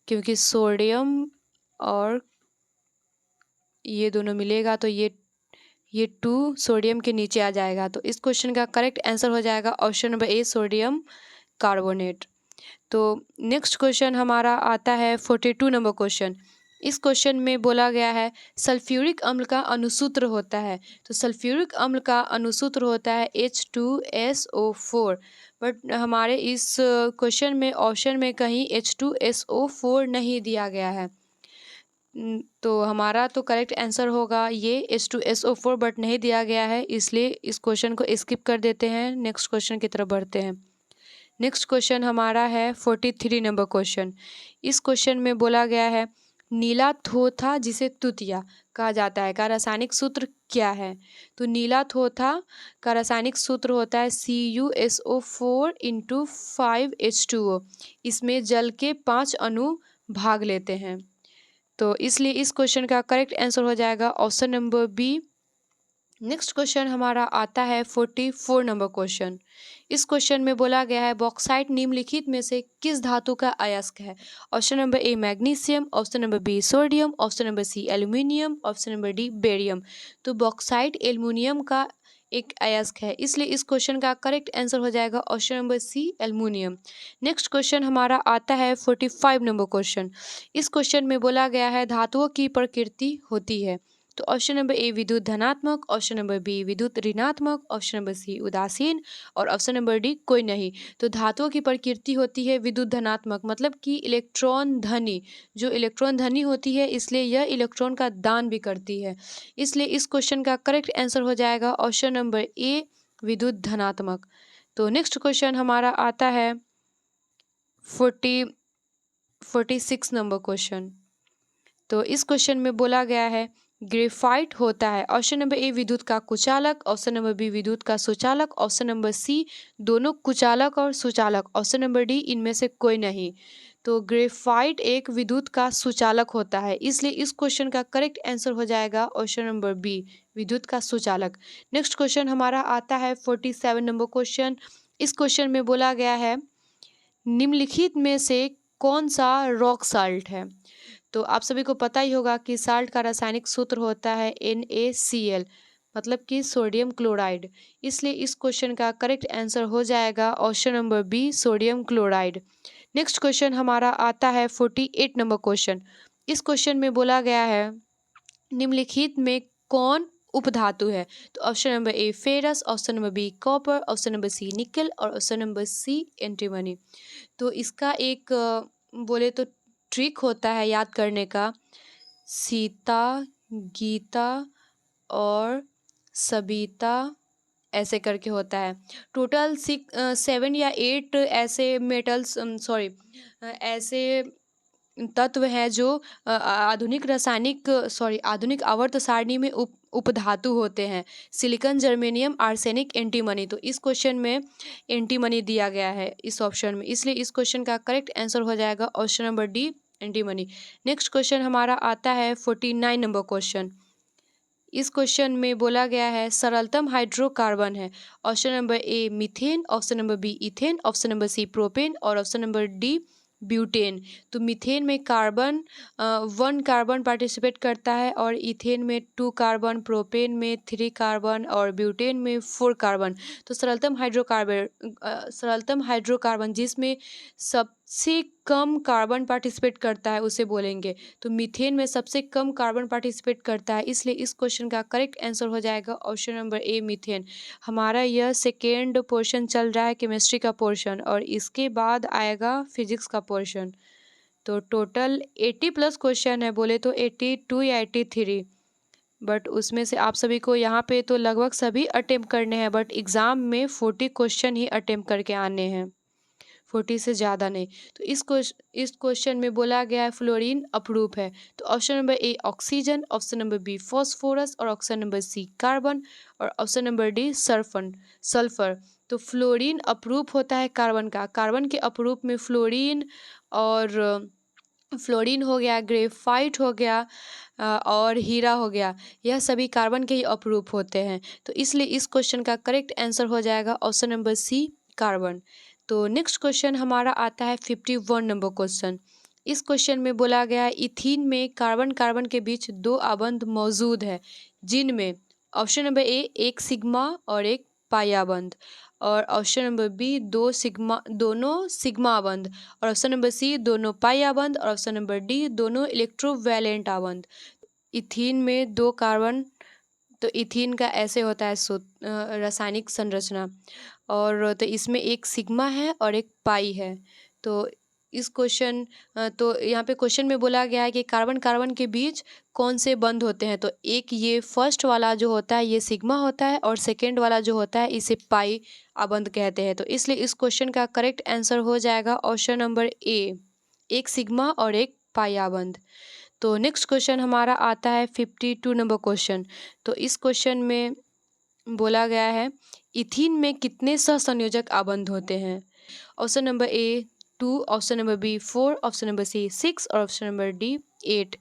क्योंकि सोडियम और ये दोनों मिलेगा तो ये 2 सोडियम के नीचे आ जाएगा, तो इस क्वेश्चन का करेक्ट आंसर हो जाएगा ऑप्शन नंबर ए सोडियम कार्बोनेट। तो नेक्स्ट क्वेश्चन हमारा आता है 42 नंबर क्वेश्चन। इस क्वेश्चन में बोला गया है सल्फ्यूरिक अम्ल का अणुसूत्र होता है। तो सल्फ्यूरिक अम्ल का अणुसूत्र होता है H2SO4, बट हमारे इस क्वेश्चन में ऑप्शन में कहीं H2SO4 नहीं दिया गया है। तो हमारा तो करेक्ट आंसर होगा ये H2SO4, बट नहीं दिया गया है, इसलिए इस क्वेश्चन को स्किप कर देते हैं, नेक्स्ट क्वेश्चन की तरफ बढ़ते हैं। नेक्स्ट क्वेश्चन हमारा है 43 नंबर क्वेश्चन। इस क्वेश्चन में बोला गया है नीला थोथा जिसे तुतिया कहा जाता है का रासायनिक सूत्र क्या है? तो नीला थोथा का रासायनिक सूत्र होता है CuSO4 × 5H2O। इसमें जल के 5 अणु भाग लेते हैं, तो इसलिए इस क्वेश्चन का करेक्ट आंसर हो जाएगा option number B. Next question हमारा आता है 44 नंबर क्वेश्चन। इस क्वेश्चन में बोला गया है बॉक्साइट निम्नलिखित में से किस धातु का अयस्क है? Option number A magnesium, option number B sodium, option number C aluminium, option number D barium. तो बॉक्साइट एक अयस्क है, इसलिए इस क्वेश्चन का करेक्ट आंसर हो जाएगा option number C aluminium. Next question हमारा आता है 45 नंबर क्वेश्चन। इस क्वेश्चन में बोला गया है धातुओं की प्रकृति होती है। तो ऑप्शन नंबर ए विद्युत धनात्मक, ऑप्शन नंबर बी विद्युत ऋणात्मक, ऑप्शन नंबर सी उदासीन और ऑप्शन नंबर डी कोई नहीं। तो धातुओं की प्रकृति होती है विद्युत धनात्मक, मतलब कि इलेक्ट्रॉन धनी, जो इलेक्ट्रॉन धनी होती है इसलिए यह इलेक्ट्रॉन का दान भी करती है, इसलिए इस क्वेश्चन का करेक्ट आंसर हो जाएगा ऑप्शन नंबर ए विद्युत धनात्मक। तो नेक्स्ट क्वेश्चन हमारा आता है 46 नंबर क्वेश्चन। तो इस क्वेश्चन में बोला गया है ग्रेफाइट होता है। ऑप्शन नंबर ए विद्युत का कुचालक, ऑप्शन नंबर बी विद्युत का सुचालक, ऑप्शन नंबर सी दोनों कुचालक और सुचालक, ऑप्शन नंबर डी इनमें से कोई नहीं। तो ग्रेफाइट एक विद्युत का सुचालक होता है, इसलिए इस क्वेश्चन का करेक्ट आंसर हो जाएगा ऑप्शन नंबर बी विद्युत का सुचालक। नेक्स्ट क्वेश्चन हमारा आता है 47 नंबर क्वेश्चन। इस क्वेश्चन में बोला गया है निम्नलिखित में से कौन सा रॉक साल्ट है। तो आप सभी को पता ही होगा कि साल्ट का रासायनिक सूत्र होता है NaCl, मतलब कि सोडियम क्लोराइड, इसलिए इस क्वेश्चन का करेक्ट आंसर हो जाएगा option number B sodium chloride. Next question हमारा आता है 48 नंबर क्वेश्चन। इस क्वेश्चन में बोला गया है निम्नलिखित में कौन उपधातु है। तो option number A ferrous, option number B copper, option number C nickel और ऑप्शन नंबर सी एंटीमनी। तो इसका एक बोले तो ट्रिक होता है याद करने का, सीता, गीता और सबिता ऐसे करके होता है। टोटल 7 या 8 ऐसे मेटल्स ऐसे तत्व हैं जो आधुनिक आवर्त सारणी में उपधातु होते हैं। Silicon, germanium, arsenic, antimony. तो इस क्वेश्चन में एंटीमनी दिया गया है इस ऑप्शन में, इसलिए इस क्वेश्चन का करेक्ट आंसर हो जाएगा option number D antimony. Next question हमारा आता है 49 नंबर क्वेश्चन। इस क्वेश्चन में बोला गया है सरलतम हाइड्रोकार्बन है। Option number A methane, option number B ethane, option number C propane और ऑप्शन नंबर डी ब्यूटेन। तो मीथेन में कार्बन 1 कार्बन पार्टिसिपेट करता है और इथेन में 2 कार्बन, प्रोपेन में 3 कार्बन और ब्यूटेन में 4 कार्बन। तो सरलतम हाइड्रोकार्बन जिसमें सबसे कम कार्बन पार्टिसिपेट करता है उसे बोलेंगे। तो मीथेन में सबसे कम कार्बन पार्टिसिपेट करता है, इसलिए इस क्वेश्चन का करेक्ट आंसर हो जाएगा ऑप्शन नंबर ए मीथेन। हमारा यह सेकेंड पोर्शन चल रहा है केमिस्ट्री का पोर्शन और इसके बाद आएगा फिजिक्स का पोर्शन। तो टोटल 80 प्लस क्वेश्चन है, बोले तो 82 या 83, बट उसमें से आप सभी को यहाँ पे तो लगभग सभी अटेम्प्ट करने हैं, बट एग्ज़ाम में 40 क्वेश्चन ही अटेम्प्ट करके आने हैं, 40 से ज़्यादा नहीं। तो इस क्वेश्चन में बोला गया है फ्लोरीन अपरूप है। तो option number A oxygen, option number B phosphorus और ऑप्शन नंबर सी कार्बन और ऑप्शन नंबर डी सल्फर। तो फ्लोरीन अपरूप होता है कार्बन का, कार्बन के अपरूप में फ्लोरीन हो गया, ग्रेफाइट हो गया और हीरा हो गया, यह सभी कार्बन के ही अपरूप होते हैं। तो इसलिए इस क्वेश्चन का करेक्ट आंसर हो जाएगा ऑप्शन नंबर सी कार्बन। तो नेक्स्ट क्वेश्चन हमारा आता है 51 नंबर क्वेश्चन। इस क्वेश्चन में बोला गया है इथीन में कार्बन कार्बन के बीच 2 आबंध मौजूद है, जिनमें ऑप्शन नंबर ए 1 सिग्मा और 1 पाई आबंध और ऑप्शन नंबर बी दोनों सिग्मा आबंध और ऑप्शन नंबर सी दोनों पाई आबंध और ऑप्शन नंबर डी दोनों इलेक्ट्रोवैलेंट आबंध। इथीन में 2 कार्बन, तो इथीन का ऐसे होता है रासायनिक संरचना, और तो इसमें 1 सिग्मा है और 1 पाई है। तो इस क्वेश्चन तो यहाँ पे क्वेश्चन में बोला गया है कि कार्बन कार्बन के बीच कौन से बंध होते हैं। तो एक ये फर्स्ट वाला जो होता है ये सिग्मा होता है और सेकेंड वाला जो होता है इसे पाई आबंध कहते हैं। तो इसलिए इस क्वेश्चन का करेक्ट आंसर हो जाएगा ऑप्शन नंबर ए 1 सिग्मा और 1 पाई आबंध। तो नेक्स्ट क्वेश्चन हमारा आता है 52 नंबर क्वेश्चन। तो इस क्वेश्चन में बोला गया है इथीन में कितने सहसंयोजक आबंध होते हैं। Option number A 2, option number B 4, option number C 6 और ऑप्शन नंबर डी 8।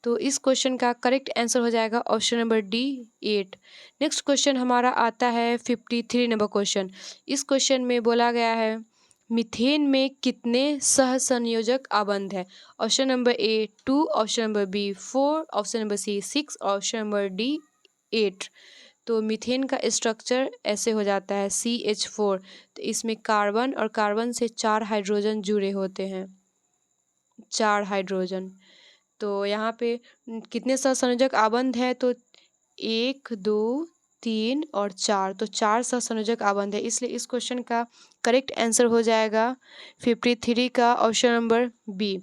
तो इस क्वेश्चन का करेक्ट आंसर हो जाएगा option number D 8। Next question हमारा आता है 53 नंबर क्वेश्चन। इस क्वेश्चन में बोला गया है मीथेन में कितने सहसंयोजक आबंध है। Option number A 2, option number B 4, option number C 6 और ऑप्शन नंबर डी 8। तो मीथेन का स्ट्रक्चर ऐसे हो जाता है CH4। तो इसमें कार्बन और कार्बन से 4 हाइड्रोजन जुड़े होते हैं, 4 हाइड्रोजन। तो यहाँ पे कितने सहसंयोजक आबंध है, तो 1 2 3 और 4, तो 4 सहसंयोजक आबंध है, इसलिए इस क्वेश्चन का करेक्ट आंसर हो जाएगा 53 का ऑप्शन नंबर बी।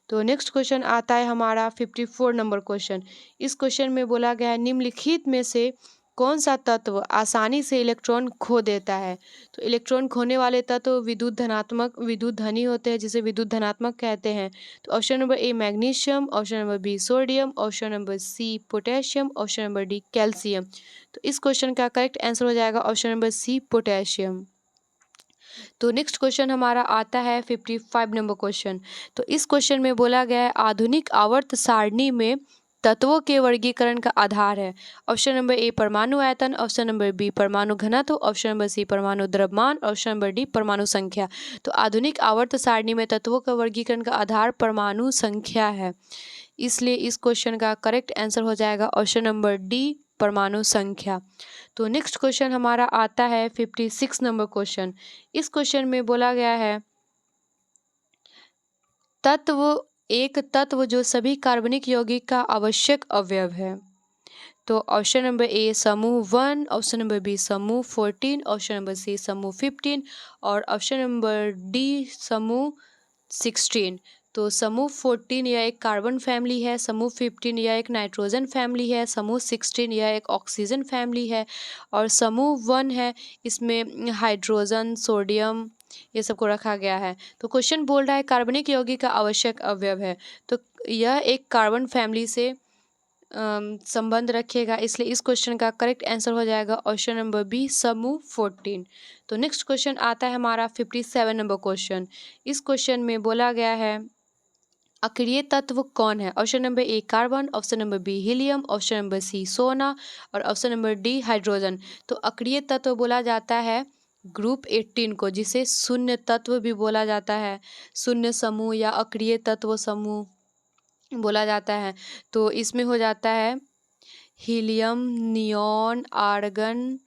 तो नेक्स्ट क्वेश्चन आता है हमारा 54 नंबर क्वेश्चन। इस क्वेश्चन में बोला गया है निम्नलिखित में से कौन सा तत्व आसानी से इलेक्ट्रॉन खो देता है। तो इलेक्ट्रॉन खोने वाले तत्व विद्युत धनात्मक विद्युत धनी होते हैं, जिसे विद्युत धनात्मक कहते हैं। तो option number A magnesium, option number B sodium, option number C potassium, option number D calcium. तो इस क्वेश्चन का करेक्ट आंसर हो जाएगा ऑप्शन नंबर सी पोटेशियम। तो नेक्स्ट क्वेश्चन हमारा आता है 55 नंबर क्वेश्चन। तो इस क्वेश्चन में बोला गया है आधुनिक आवर्त सारणी में तत्वों के वर्गीकरण का आधार है। ऑप्शन नंबर ए परमाणु आयतन, ऑप्शन नंबर बी परमाणु घनत्व, ऑप्शन नंबर सी परमाणु द्रव्यमान, ऑप्शन नंबर डी परमाणु संख्या। तो आधुनिक आवर्त सारणी में तत्वों का वर्गीकरण का आधार परमाणु संख्या है, इसलिए इस क्वेश्चन का करेक्ट आंसर हो जाएगा ऑप्शन नंबर डी परमाणु संख्या। तो नेक्स्ट क्वेश्चन हमारा आता है 56 नंबर क्वेश्चन। इस क्वेश्चन में बोला गया है एक तत्व जो सभी कार्बनिक यौगिक का आवश्यक अवयव है। तो ऑप्शन नंबर ए समूह 1, ऑप्शन नंबर बी समूह 14, ऑप्शन नंबर सी समूह 15 और ऑप्शन नंबर डी समूह 16। तो समूह 14 यह एक कार्बन फैमिली है, समूह 15 यह एक नाइट्रोजन फैमिली है, समूह 16 यह एक ऑक्सीजन फैमिली है और समूह 1 है इसमें हाइड्रोजन सोडियम ये सबको रखा गया है। तो क्वेश्चन बोल रहा है कार्बनिक यौगिक का आवश्यक अवयव है, तो यह एक कार्बन फैमिली से संबंध रखेगा, इसलिए इस क्वेश्चन का करेक्ट आंसर हो जाएगा ऑप्शन नंबर बी समूह 14। तो नेक्स्ट क्वेश्चन आता है हमारा 57 नंबर क्वेश्चन। इस क्वेश्चन में बोला गया है अक्रिय तत्व कौन है। Option number A carbon, option number B helium, option number C सोना और ऑप्शन नंबर डी हाइड्रोजन। तो अक्रिय तत्व बोला जाता है ग्रुप 18 को, जिसे शून्य तत्व भी बोला जाता है, शून्य समूह या अक्रिय तत्व समूह बोला जाता है। तो इसमें हो जाता है helium, neon, argon,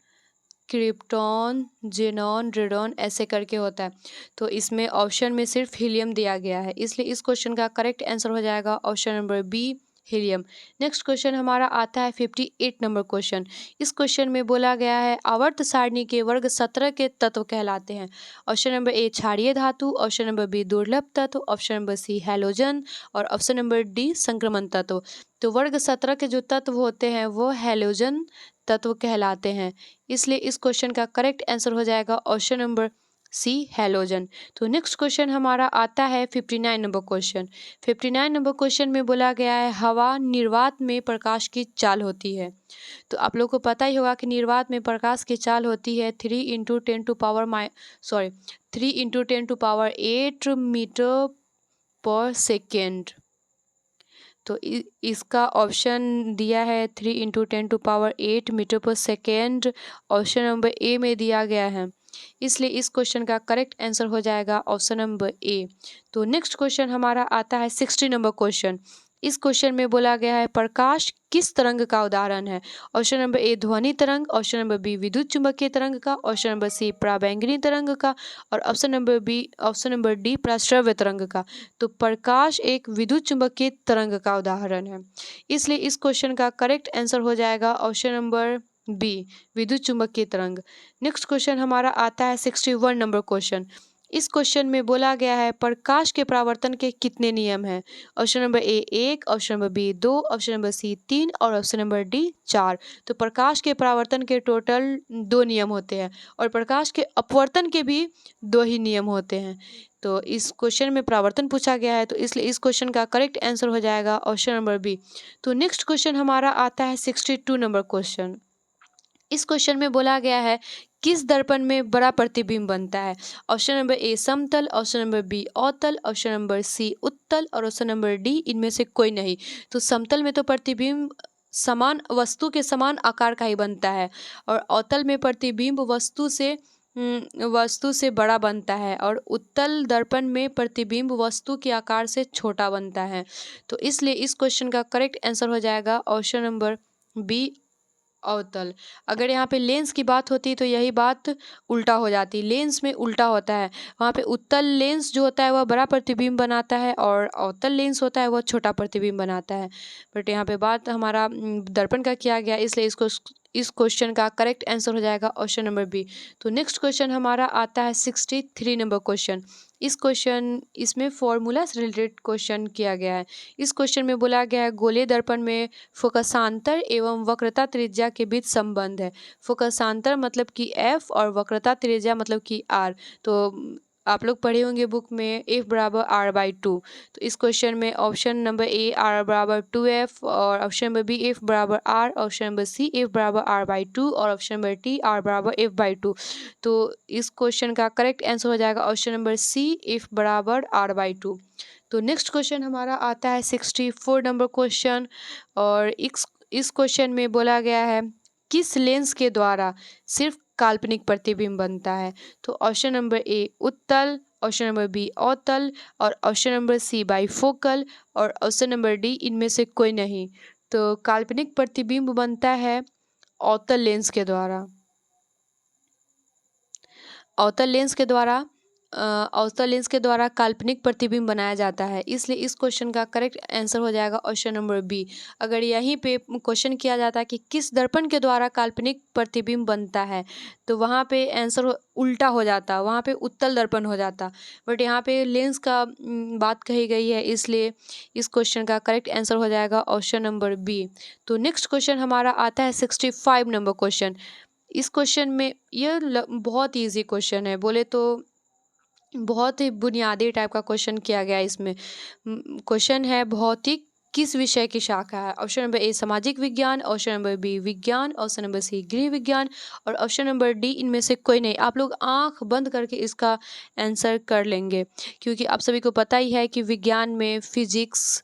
krypton, xenon, radon ऐसे करके होता है। तो इसमें ऑप्शन में सिर्फ हीलियम दिया गया है, इसलिए इस क्वेश्चन का करेक्ट आंसर हो जाएगा option number B helium. Next question हमारा आता है 58 नंबर क्वेश्चन। इस क्वेश्चन में बोला गया है आवर्त सारणी के वर्ग 17 के तत्व कहलाते हैं। ऑप्शन नंबर ए क्षारीय धातु, ऑप्शन नंबर बी दुर्लभ तत्व, ऑप्शन नंबर सी हैलोजन और ऑप्शन नंबर डी संक्रमण तत्व। तो वर्ग 17 के जो तत्व होते हैं वो हैलोजन तत्व कहलाते हैं, इसलिए इस क्वेश्चन का करेक्ट आंसर हो जाएगा ऑप्शन नंबर सी हैलोजन। तो नेक्स्ट क्वेश्चन हमारा आता है 59 नंबर क्वेश्चन। 59 नंबर क्वेश्चन में बोला गया है हवा निर्वात में प्रकाश की चाल होती है। तो आप लोग को पता ही होगा कि निर्वात में प्रकाश की चाल होती है 3 × 10⁸ मीटर पर सेकेंड। तो इसका ऑप्शन दिया है 3 × 10⁸ मीटर पर सेकेंड, ऑप्शन नंबर ए में दिया गया है, इसलिए इस क्वेश्चन का करेक्ट आंसर हो जाएगा ऑप्शन नंबर ए। तो नेक्स्ट क्वेश्चन हमारा आता है 60 नंबर क्वेश्चन। इस क्वेश्चन में बोला गया है प्रकाश किस तरंग का उदाहरण है। ऑप्शन नंबर ए ध्वनि तरंग, ऑप्शन नंबर बी विद्युत चुंबकीय तरंग का, ऑप्शन नंबर सी पराबैंगनी तरंग का और ऑप्शन नंबर डी प्रस्रव्य तरंग का। तो प्रकाश एक विद्युत चुंबकीय तरंग का उदाहरण है, इसलिए इस क्वेश्चन का करेक्ट आंसर हो जाएगा ऑप्शन नंबर बी विद्युत चुंबकीय तरंग। नेक्स्ट क्वेश्चन हमारा आता है 61 नंबर क्वेश्चन। इस क्वेश्चन में बोला गया है प्रकाश के परावर्तन के कितने नियम हैं। Option number A 1, option number B 2, option number C 3 और ऑप्शन नंबर डी 4। तो प्रकाश के परावर्तन के टोटल 2 नियम होते हैं और प्रकाश के अपवर्तन के भी 2 ही नियम होते हैं। तो इस क्वेश्चन में परावर्तन पूछा गया है, तो इसलिए इस क्वेश्चन का करेक्ट आंसर हो जाएगा ऑप्शन नंबर बी। तो नेक्स्ट क्वेश्चन हमारा आता है 62 नंबर क्वेश्चन। इस क्वेश्चन में बोला गया है किस दर्पण में बड़ा प्रतिबिंब बनता है। ऑप्शन नंबर ए समतल, ऑप्शन नंबर बी अवतल, ऑप्शन नंबर सी उत्तल और ऑप्शन नंबर डी इनमें से कोई नहीं। तो समतल में तो प्रतिबिंब समान वस्तु के समान आकार का ही बनता है और अवतल में प्रतिबिंब वस्तु से बड़ा बनता है और उत्तल दर्पण में प्रतिबिंब वस्तु के आकार से छोटा बनता है। तो इसलिए इस क्वेश्चन का करेक्ट आंसर हो जाएगा ऑप्शन नंबर बी अवतल। अगर यहाँ पे लेंस की बात होती तो यही बात उल्टा हो जाती, लेंस में उल्टा होता है। वहाँ पे उत्तल लेंस जो होता है वह बड़ा प्रतिबिंब बनाता है और अवतल लेंस होता है वह छोटा प्रतिबिंब बनाता है। बट यहाँ पे बात हमारा दर्पण का किया गया, इसलिए इस क्वेश्चन का करेक्ट आंसर हो जाएगा ऑप्शन नंबर बी। तो नेक्स्ट क्वेश्चन हमारा आता है 63 नंबर क्वेश्चन। इसमें फॉर्मूला से रिलेटेड क्वेश्चन किया गया है। इस क्वेश्चन में बोला गया है गोलीय दर्पण में फोकसांतर एवं वक्रता त्रिज्या के बीच संबंध है। फोकसांतर मतलब कि F और वक्रता त्रिज्या मतलब कि R। तो आप लोग पढ़े होंगे बुक में F बराबर R/2। तो इस क्वेश्चन में ऑप्शन नंबर ए R बराबर 2F और ऑप्शन नंबर बी F बराबर R, option number C F बराबर R/2 और ऑप्शन नंबर डी R बराबर F/2। तो इस क्वेश्चन का करेक्ट आंसर हो जाएगा ऑप्शन नंबर सी F बराबर R/2। तो नेक्स्ट क्वेश्चन हमारा आता है 64 नंबर क्वेश्चन और इस क्वेश्चन में बोला गया है किस लेंस के द्वारा सिर्फ काल्पनिक प्रतिबिंब बनता है। तो ऑप्शन नंबर ए उत्तल, ऑप्शन नंबर बी अवतल और ऑप्शन नंबर सी बाइफोकल और ऑप्शन नंबर डी इनमें से कोई नहीं। तो काल्पनिक प्रतिबिंब बनता है अवतल लेंस के द्वारा। अवतल लेंस के द्वारा अवतल लेंस के द्वारा काल्पनिक प्रतिबिंब बनाया जाता है, इसलिए इस क्वेश्चन का करेक्ट आंसर हो जाएगा ऑप्शन नंबर बी। अगर यहीं पे क्वेश्चन किया जाता है कि किस दर्पण के द्वारा काल्पनिक प्रतिबिंब बनता है तो वहाँ पे आंसर उल्टा हो जाता, वहाँ पे उत्तल दर्पण हो जाता। बट यहाँ पे लेंस का बात कही गई है, इसलिए इस क्वेश्चन का करेक्ट आंसर हो जाएगा ऑप्शन नंबर बी। तो नेक्स्ट क्वेश्चन हमारा आता है 65 नंबर क्वेश्चन। इस क्वेश्चन में बहुत ईजी क्वेश्चन है, बोले तो बहुत ही बुनियादी टाइप का क्वेश्चन किया गया है। इसमें क्वेश्चन है भौतिक किस विषय की शाखा है। ऑप्शन नंबर ए सामाजिक विज्ञान, ऑप्शन नंबर बी विज्ञान, ऑप्शन नंबर सी गृह विज्ञान और ऑप्शन नंबर डी इनमें से कोई नहीं। आप लोग आंख बंद करके इसका आंसर कर लेंगे, क्योंकि आप सभी को पता ही है कि विज्ञान में फिजिक्स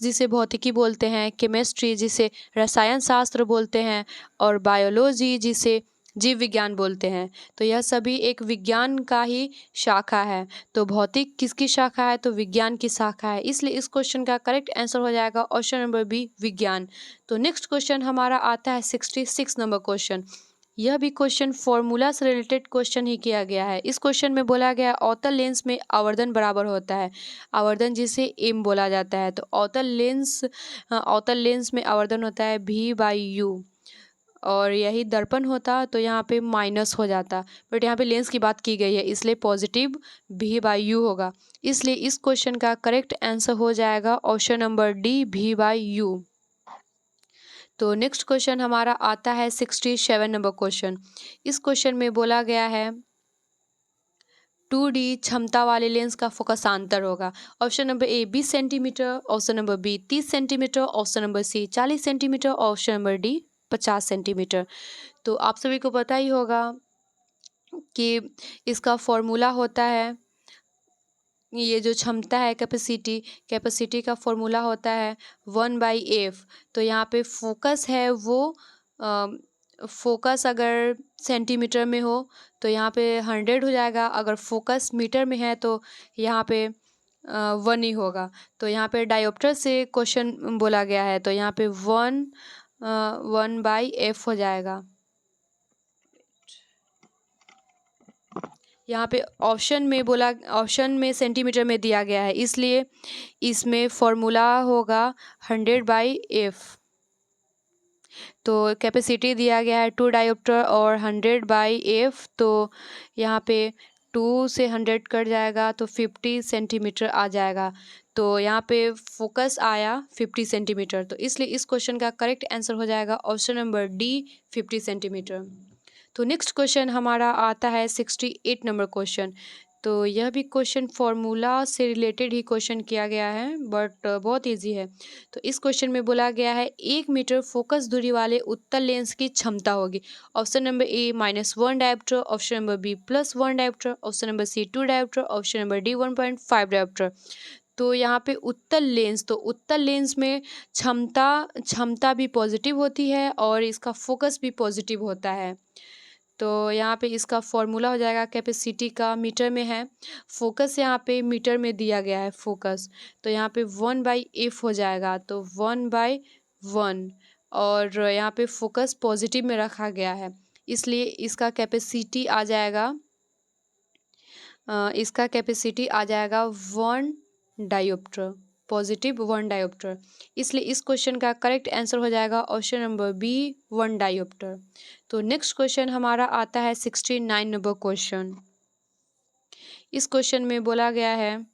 जिसे भौतिकी बोलते हैं, केमिस्ट्री जिसे रसायन शास्त्र बोलते हैं और बायोलॉजी जिसे जीव विज्ञान बोलते हैं। तो यह सभी एक विज्ञान का ही शाखा है। तो भौतिक किसकी शाखा है, तो विज्ञान की शाखा है, इसलिए इस क्वेश्चन का करेक्ट आंसर हो जाएगा ऑप्शन नंबर बी विज्ञान। तो नेक्स्ट क्वेश्चन हमारा आता है 66 नंबर क्वेश्चन। यह भी क्वेश्चन फॉर्मूला से रिलेटेड क्वेश्चन ही किया गया है। इस क्वेश्चन में बोला गया है अवतल लेंस में आवर्धन बराबर होता है, आवर्धन जिसे एम बोला जाता है। तो अवतल लेंस में आवर्धन होता है V/U और यही दर्पण होता तो यहाँ पे माइनस हो जाता, बट यहाँ पे लेंस की बात की गई है इसलिए पॉजिटिव V/U होगा। इसलिए इस क्वेश्चन का करेक्ट आंसर हो जाएगा ऑप्शन नंबर डी V/U। तो नेक्स्ट क्वेश्चन हमारा आता है 67 नंबर क्वेश्चन। इस क्वेश्चन में बोला गया है 2D क्षमता वाले लेंस का फोकसांतर होगा। Option number A 20 centimetre, option number B 30 centimetre, option number C 40 centimetre, option number D 50 centimetre. तो आप सभी को पता ही होगा कि इसका फॉर्मूला होता है, ये जो क्षमता है कैपेसिटी का फॉर्मूला होता है 1/f। तो यहाँ पे फोकस है वो फोकस अगर सेंटीमीटर में हो तो यहाँ पे 100 हो जाएगा, अगर फोकस मीटर में है तो यहाँ पे 1 ही होगा। तो यहाँ पे डायोप्टर से क्वेश्चन बोला गया है, तो यहाँ पे 1/f हो जाएगा। यहाँ पे ऑप्शन में सेंटीमीटर में दिया गया है, इसलिए इसमें फॉर्मूला होगा 100/f। तो कैपेसिटी दिया गया है 2 डायोप्टर और 100/f, तो यहाँ पे 2 से 100 कट जाएगा तो 50 सेंटीमीटर आ जाएगा। तो यहाँ पे फोकस आया 50 सेंटीमीटर, तो इसलिए इस क्वेश्चन का करेक्ट आंसर हो जाएगा ऑप्शन नंबर डी 50 सेंटीमीटर। तो नेक्स्ट क्वेश्चन हमारा आता है 68 नंबर क्वेश्चन। तो यह भी क्वेश्चन फॉर्मूला से रिलेटेड ही क्वेश्चन किया गया है, बट बहुत इजी है। तो इस क्वेश्चन में बोला गया है 1 मीटर फोकस दूरी वाले उत्तल लेंस की क्षमता होगी। Option number A -1 dioptre, option number B +1 dioptre, option number C 2 dioptre, option number D 1.5 dioptre. तो यहाँ पे उत्तल लेंस में क्षमता भी पॉजिटिव होती है और इसका फोकस भी पॉजिटिव होता है। तो यहाँ पे इसका फॉर्मूला हो जाएगा, कैपेसिटी का मीटर में है, फोकस यहाँ पे मीटर में दिया गया है फोकस, तो यहाँ पे 1/f हो जाएगा। तो 1/1 और यहाँ पे फोकस पॉजिटिव में रखा गया है, इसलिए इसका कैपेसिटी आ जाएगा one dioptre, positive one dioptre. इसलिए इस क्वेश्चन का करेक्ट आंसर हो जाएगा option number B, one dioptre. तो नेक्स्ट क्वेश्चन हमारा आता है 69 नंबर क्वेश्चन। इस क्वेश्चन में बोला गया है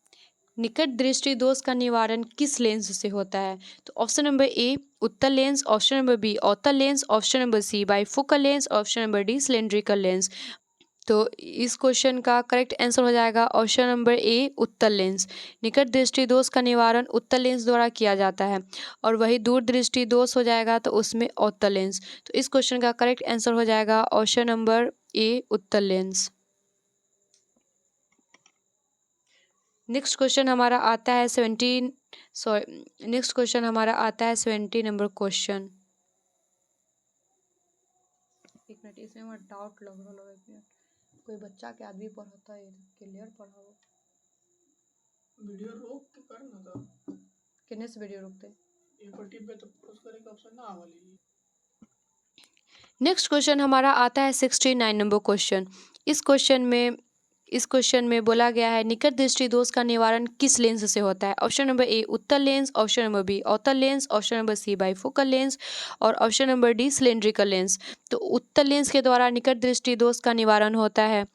निकट दृष्टि दोष का निवारण किस लेंस से होता है। तो ऑप्शन नंबर ए उत्तल लेंस, ऑप्शन नंबर बी अवतल lens, option number C bifocal lens, option number D cylindrical lens. तो इस क्वेश्चन का करेक्ट आंसर हो जाएगा ऑप्शन नंबर ए उत्तल लेंस। निकट दृष्टि दोष का निवारण उत्तल लेंस द्वारा किया जाता है और वही दूर दृष्टि दोष हो जाएगा तो उसमें अवतल लेंस। तो इस क्वेश्चन का करेक्ट आंसर हो जाएगा ऑप्शन नंबर ए उत्तल लेंस। नेक्स्ट क्वेश्चन हमारा आता है 70 नंबर क्वेश्चन। एक मिनट, इसमें हमारा डाउट लग रहा है, एक मिनट, कोई बच्चा के आदमी पढ़ाता है क्लियर पढ़ाओ।
वीडियो रोक के कर ना था,
कितने से वीडियो रोकते
ये पट्टी पे तो पोस्ट करे का ऑप्शन ना आवाली।
नेक्स्ट क्वेश्चन हमारा आता है 69 नंबर क्वेश्चन। इस क्वेश्चन में बोला गया है निकट दृष्टि दोष का निवारण किस लेंस से होता है। ऑप्शन नंबर ए उत्तल लेंस, ऑप्शन नंबर बी अवतल lens, option number C bifocal lens और option number D cylindrical lens. तो उत्तल लेंस के द्वारा निकट दृष्टि दोष का निवारण होता है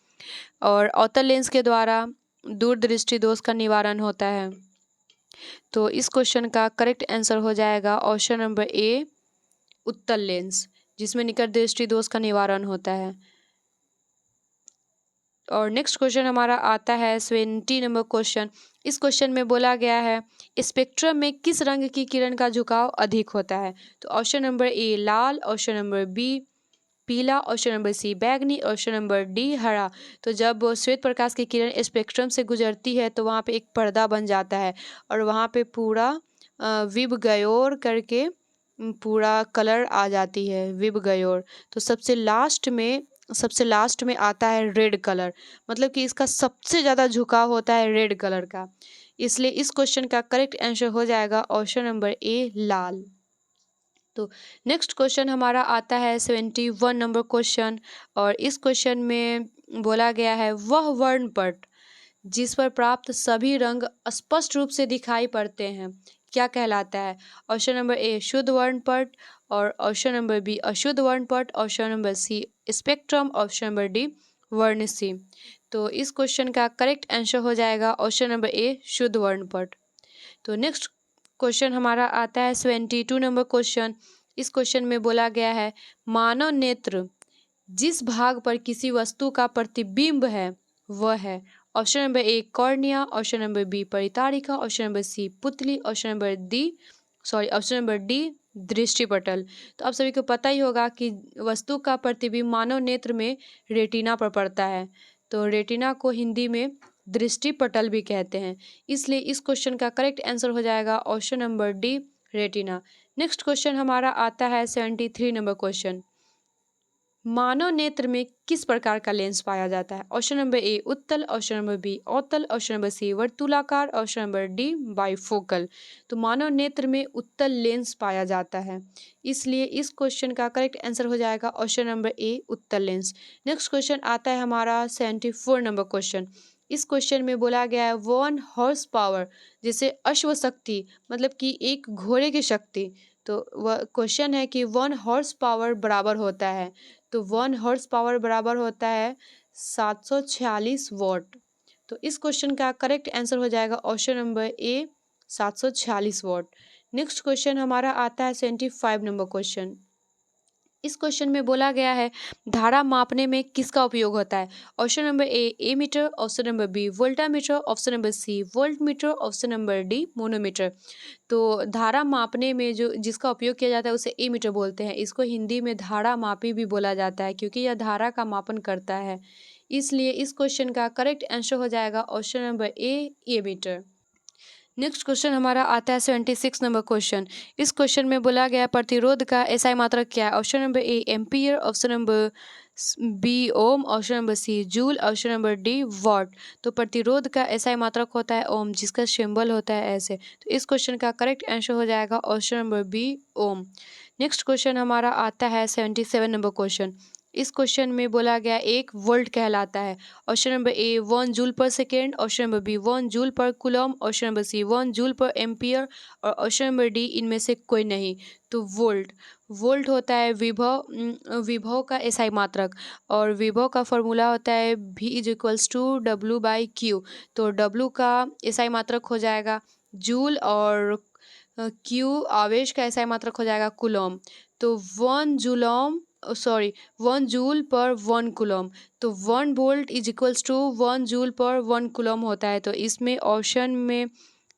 और अवतल लेंस के द्वारा दूर दृष्टि दोष का निवारण होता है। तो इस क्वेश्चन का करेक्ट आंसर हो जाएगा ऑप्शन नंबर ए उत्तल लेंस, जिसमें निकट दृष्टि दोष का निवारण होता है। और नेक्स्ट क्वेश्चन हमारा आता है 70 नंबर क्वेश्चन। इस क्वेश्चन में बोला गया है स्पेक्ट्रम में किस रंग की किरण का झुकाव अधिक होता है। तो ऑप्शन नंबर ए लाल, ऑप्शन नंबर बी पीला, ऑप्शन नंबर सी बैगनी, ऑप्शन नंबर डी हरा। तो जब श्वेत प्रकाश की किरण स्पेक्ट्रम से गुजरती है तो वहाँ पे एक पर्दा बन जाता है और वहाँ पे पूरा विब गयोर करके पूरा कलर आ जाती है, विब गयोर। तो सबसे लास्ट में आता है रेड कलर, मतलब कि इसका सबसे ज़्यादा झुकाव होता है रेड कलर का। इसलिए इस क्वेश्चन का करेक्ट आंसर हो जाएगा ऑप्शन नंबर ए लाल। तो नेक्स्ट क्वेश्चन हमारा आता है 71 नंबर क्वेश्चन और इस क्वेश्चन में बोला गया है वह वर्णपट जिस पर प्राप्त सभी रंग स्पष्ट रूप से दिखाई पड़ते हैं क्या कहलाता है। ऑप्शन नंबर ए शुद्ध वर्णपट और ऑप्शन नंबर बी अशुद्ध वर्णपट, option number C spectrum, option number D वर्णसी। तो इस क्वेश्चन का करेक्ट आंसर हो जाएगा ऑप्शन नंबर ए शुद्ध वर्णपट। तो नेक्स्ट क्वेश्चन हमारा आता है 72 नंबर क्वेश्चन। इस क्वेश्चन में बोला गया है मानव नेत्र जिस भाग पर किसी वस्तु का प्रतिबिंब है वह है। Option number A cornea, option number B परितारिका, ऑप्शन नंबर सी पुतली, ऑप्शन नंबर डी दृष्टिपटल। तो आप सभी को पता ही होगा कि वस्तु का प्रतिबिंब मानव नेत्र में रेटिना पर पड़ता है, तो रेटिना को हिंदी में दृष्टिपटल भी कहते हैं। इसलिए इस क्वेश्चन का करेक्ट आंसर हो जाएगा option number D retina. Next question हमारा आता है 73 नंबर क्वेश्चन। मानव नेत्र में किस प्रकार का लेंस पाया जाता है। ऑप्शन नंबर ए उत्तल, ऑप्शन नंबर बी अवतल, ऑप्शन नंबर सी वर्तुलाकार, ऑप्शन नंबर डी बाइफोकल। तो मानव नेत्र में उत्तल लेंस पाया जाता है, इसलिए इस क्वेश्चन का करेक्ट आंसर हो जाएगा ऑप्शन नंबर ए उत्तल लेंस। नेक्स्ट क्वेश्चन आता है हमारा 74 नंबर क्वेश्चन। इस क्वेश्चन में बोला गया है 1 हॉर्स पावर जैसे अश्व शक्ति, मतलब कि एक घोड़े की शक्ति। तो वह क्वेश्चन है कि 1 हॉर्स पावर बराबर होता है, तो 1 हॉर्स पावर बराबर होता है 746 वॉट। तो इस क्वेश्चन का करेक्ट आंसर हो जाएगा option number A 746 what. Next question हमारा आता है 75 नंबर क्वेश्चन। इस क्वेश्चन में बोला गया है धारा मापने में किसका उपयोग होता है। Option number A meter, option number B voltameter, option number C voltmeter, option number D manometer. तो धारा मापने में जो जिसका उपयोग किया जाता है उसे ए मीटर बोलते हैं। इसको हिंदी में धारा मापी भी बोला जाता है क्योंकि यह धारा का मापन करता है। इसलिए इस क्वेश्चन का करेक्ट आंसर हो जाएगा option number A meter. Next question हमारा आता है 76 नंबर क्वेश्चन। इस क्वेश्चन में बोला गया प्रतिरोध का एसआई मात्रक क्या है। Option number A ampere, option number B ohm, option number C joule, option number D watt. तो प्रतिरोध का ऐसा ही मात्रक होता है ओम, जिसका सिंबल होता है ऐसे। तो इस क्वेश्चन का करेक्ट आंसर हो जाएगा ऑप्शन नंबर बी ओम। नेक्स्ट क्वेश्चन हमारा आता है 77 नंबर क्वेश्चन। इस क्वेश्चन में बोला गया 1 वोल्ट कहलाता है। Option number A 1 joule per second, option number B 1 joule per coulomb, option number C 1 joule per ampere और ऑप्शन नंबर डी इनमें से कोई नहीं। तो वोल्ट, वोल्ट होता है विभव का एसआई मात्रक और विभव का फॉर्मूला होता है V is equals to W/Q। तो W का एसआई मात्रक हो जाएगा जूल और Q आवेश का एसआई मात्रक हो जाएगा कूलम। तो 1 जूल पर 1 कूलम। तो 1 volt is equals to 1 joule per 1 coulomb होता है। तो इसमें ऑप्शन में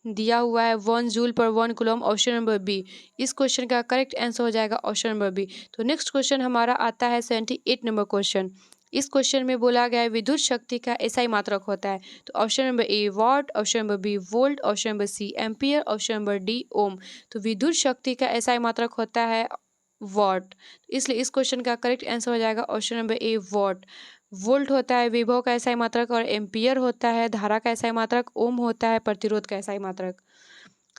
दिया हुआ है 1 joule per 1 coulomb, option number B. इस क्वेश्चन का करेक्ट आंसर हो जाएगा ऑप्शन नंबर बी। तो नेक्स्ट क्वेश्चन हमारा आता है 78 नंबर क्वेश्चन। इस क्वेश्चन में बोला गया है विद्युत शक्ति का एसआई मात्रक होता है। तो option number A watt, option number B volt, option number C ampere, option number D ohm. तो विद्युत शक्ति का एसआई मात्रक होता है वॉट, इसलिए इस क्वेश्चन का करेक्ट आंसर हो जाएगा option number A what. Volt होता है विभव का एसआई मात्रक और एम्पियर होता है धारा का एसआई मात्रक, ओम होता है प्रतिरोध का एसआई मात्रक।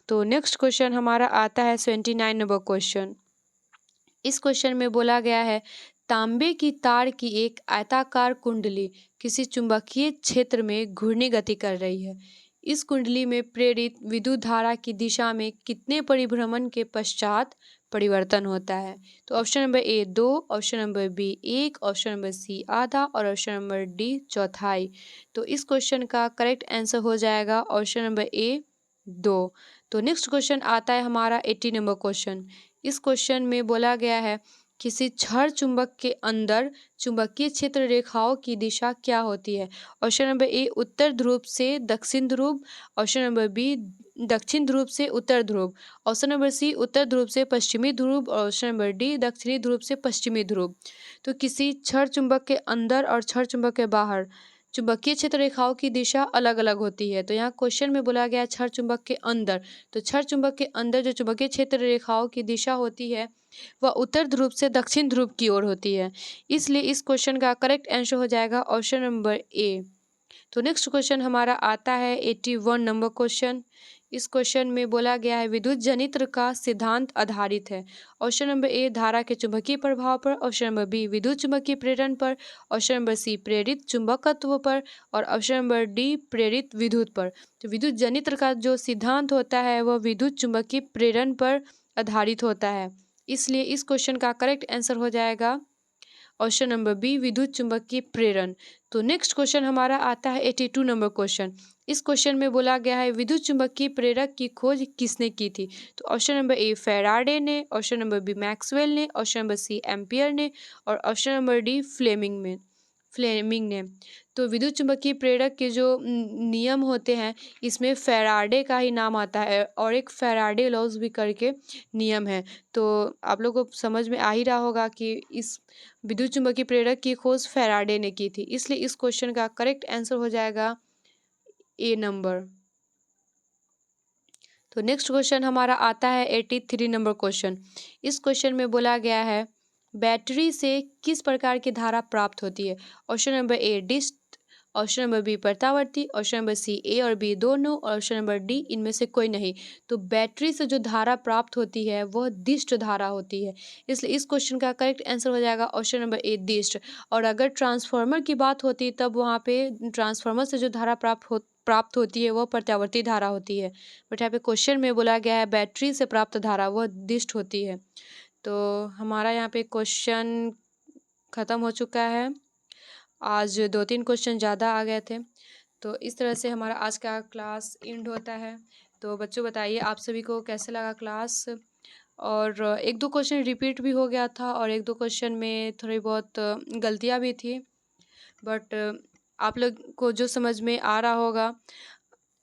तो नेक्स्ट क्वेश्चन हमारा आता है 79 नंबर क्वेश्चन। इस क्वेश्चन में बोला गया है तांबे की तार की एक आयताकार कुंडली किसी चुंबकीय क्षेत्र में घूर्णी गति कर रही है। इस कुंडली में प्रेरित विद्युत धारा की दिशा में कितने परिभ्रमण के पश्चात परिवर्तन होता है। तो option number A 2, option number B 1, option number C आधा और ऑप्शन नंबर डी चौथाई। तो इस क्वेश्चन का करेक्ट आंसर हो जाएगा ऑप्शन नंबर ए 2। तो नेक्स्ट क्वेश्चन आता है हमारा 80 नंबर क्वेश्चन। इस क्वेश्चन में बोला गया है किसी छड़ चुंबक के अंदर चुंबकीय क्षेत्र रेखाओं की दिशा क्या होती है। ऑप्शन नंबर ए उत्तर ध्रुव से दक्षिण ध्रुव, ऑप्शन नंबर बी दक्षिण ध्रुव से उत्तर ध्रुव, ऑप्शन नंबर सी उत्तर ध्रुव से पश्चिमी ध्रुव और ऑप्शन नंबर डी दक्षिणी ध्रुव से पश्चिमी ध्रुव। तो किसी छड़ चुंबक के अंदर और छड़ चुंबक के बाहर चुंबकीय क्षेत्र रेखाओं की दिशा अलग अलग होती है। तो यहाँ क्वेश्चन में बोला गया है छड़ चुंबक के अंदर, तो छड़ चुंबक के अंदर जो चुंबकीय क्षेत्र रेखाओं की दिशा होती है वह उत्तर ध्रुव से दक्षिण ध्रुव की ओर होती है, इसलिए इस क्वेश्चन का करेक्ट आंसर हो जाएगा ऑप्शन नंबर ए। तो नेक्स्ट क्वेश्चन हमारा आता है 81 नंबर क्वेश्चन। इस क्वेश्चन में बोला गया है विद्युत जनित्र का सिद्धांत आधारित है। ऑप्शन नंबर ए धारा के चुंबकीय प्रभाव पर, ऑप्शन नंबर बी विद्युत चुंबकीय प्रेरण पर, ऑप्शन नंबर सी प्रेरित चुंबकत्व पर और ऑप्शन नंबर डी प्रेरित विद्युत पर। तो विद्युत जनित्र का जो सिद्धांत होता है वह विद्युत चुंबकीय प्रेरण पर आधारित होता है, इसलिए इस क्वेश्चन का करेक्ट आंसर हो जाएगा ऑप्शन नंबर बी विद्युत चुंबकीय प्रेरण। तो नेक्स्ट क्वेश्चन हमारा आता है 82 नंबर क्वेश्चन। इस क्वेश्चन में बोला गया है विद्युत चुंबकीय प्रेरक की खोज किसने की थी। तो ऑप्शन नंबर ए फैराडे ने, ऑप्शन नंबर बी मैक्सवेल ने, ऑप्शन नंबर सी एम्पियर ने और ऑप्शन नंबर डी फ्लेमिंग ने। तो विद्युत चुंबकीय प्रेरक के जो नियम होते हैं इसमें फैराडे का ही नाम आता है और एक फैराडे लॉज भी करके नियम है। तो आप लोग को समझ में आ ही रहा होगा कि इस विद्युत चुंबकीय प्रेरक की खोज फैराडे ने की थी, इसलिए इस क्वेश्चन का करेक्ट आंसर हो जाएगा ए नंबर। तो नेक्स्ट क्वेश्चन हमारा आता है 83 नंबर क्वेश्चन। इस क्वेश्चन में बोला गया है बैटरी से किस प्रकार की धारा प्राप्त होती है। ऑप्शन नंबर ए डिस्ट, ऑप्शन नंबर बी प्रत्यावर्ती, ऑप्शन नंबर सी ए और बी दोनों और ऑप्शन नंबर डी इनमें से कोई नहीं। तो बैटरी से जो धारा प्राप्त होती है वह दिष्ट धारा होती है, इसलिए इस क्वेश्चन का करेक्ट आंसर हो जाएगा ऑप्शन नंबर ए दिष्ट। और अगर ट्रांसफार्मर की बात होती तब वहाँ पे ट्रांसफार्मर से जो धारा प्राप्त होती है वह प्रत्यावर्ती धारा होती है, बट यहाँ पे क्वेश्चन में बोला गया है बैटरी से प्राप्त धारा वह दिष्ट होती है। तो हमारा यहाँ पे क्वेश्चन ख़त्म हो चुका है। आज 2-3 क्वेश्चन ज़्यादा आ गए थे, तो इस तरह से हमारा आज का क्लास एंड होता है। तो बच्चों बताइए आप सभी को कैसे लगा क्लास। और 1-2 क्वेश्चन रिपीट भी हो गया था और 1-2 क्वेश्चन में थोड़ी बहुत गलतियाँ भी थी, बट आप लोग को जो समझ में आ रहा होगा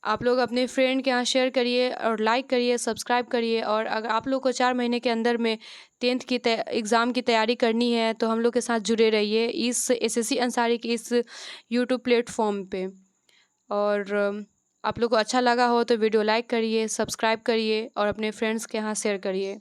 आप लोग अपने फ्रेंड के यहाँ शेयर करिए और लाइक करिए, सब्सक्राइब करिए। और अगर आप लोग को 4 महीने के अंदर में 10th की एग्ज़ाम की तैयारी करनी है तो हम लोग के साथ जुड़े रहिए इस एसएससी अंसारी के इस यूट्यूब प्लेटफॉर्म पे। और आप लोग को अच्छा लगा हो तो वीडियो लाइक करिए, सब्सक्राइब करिए और अपने फ्रेंड्स के यहाँ शेयर करिए।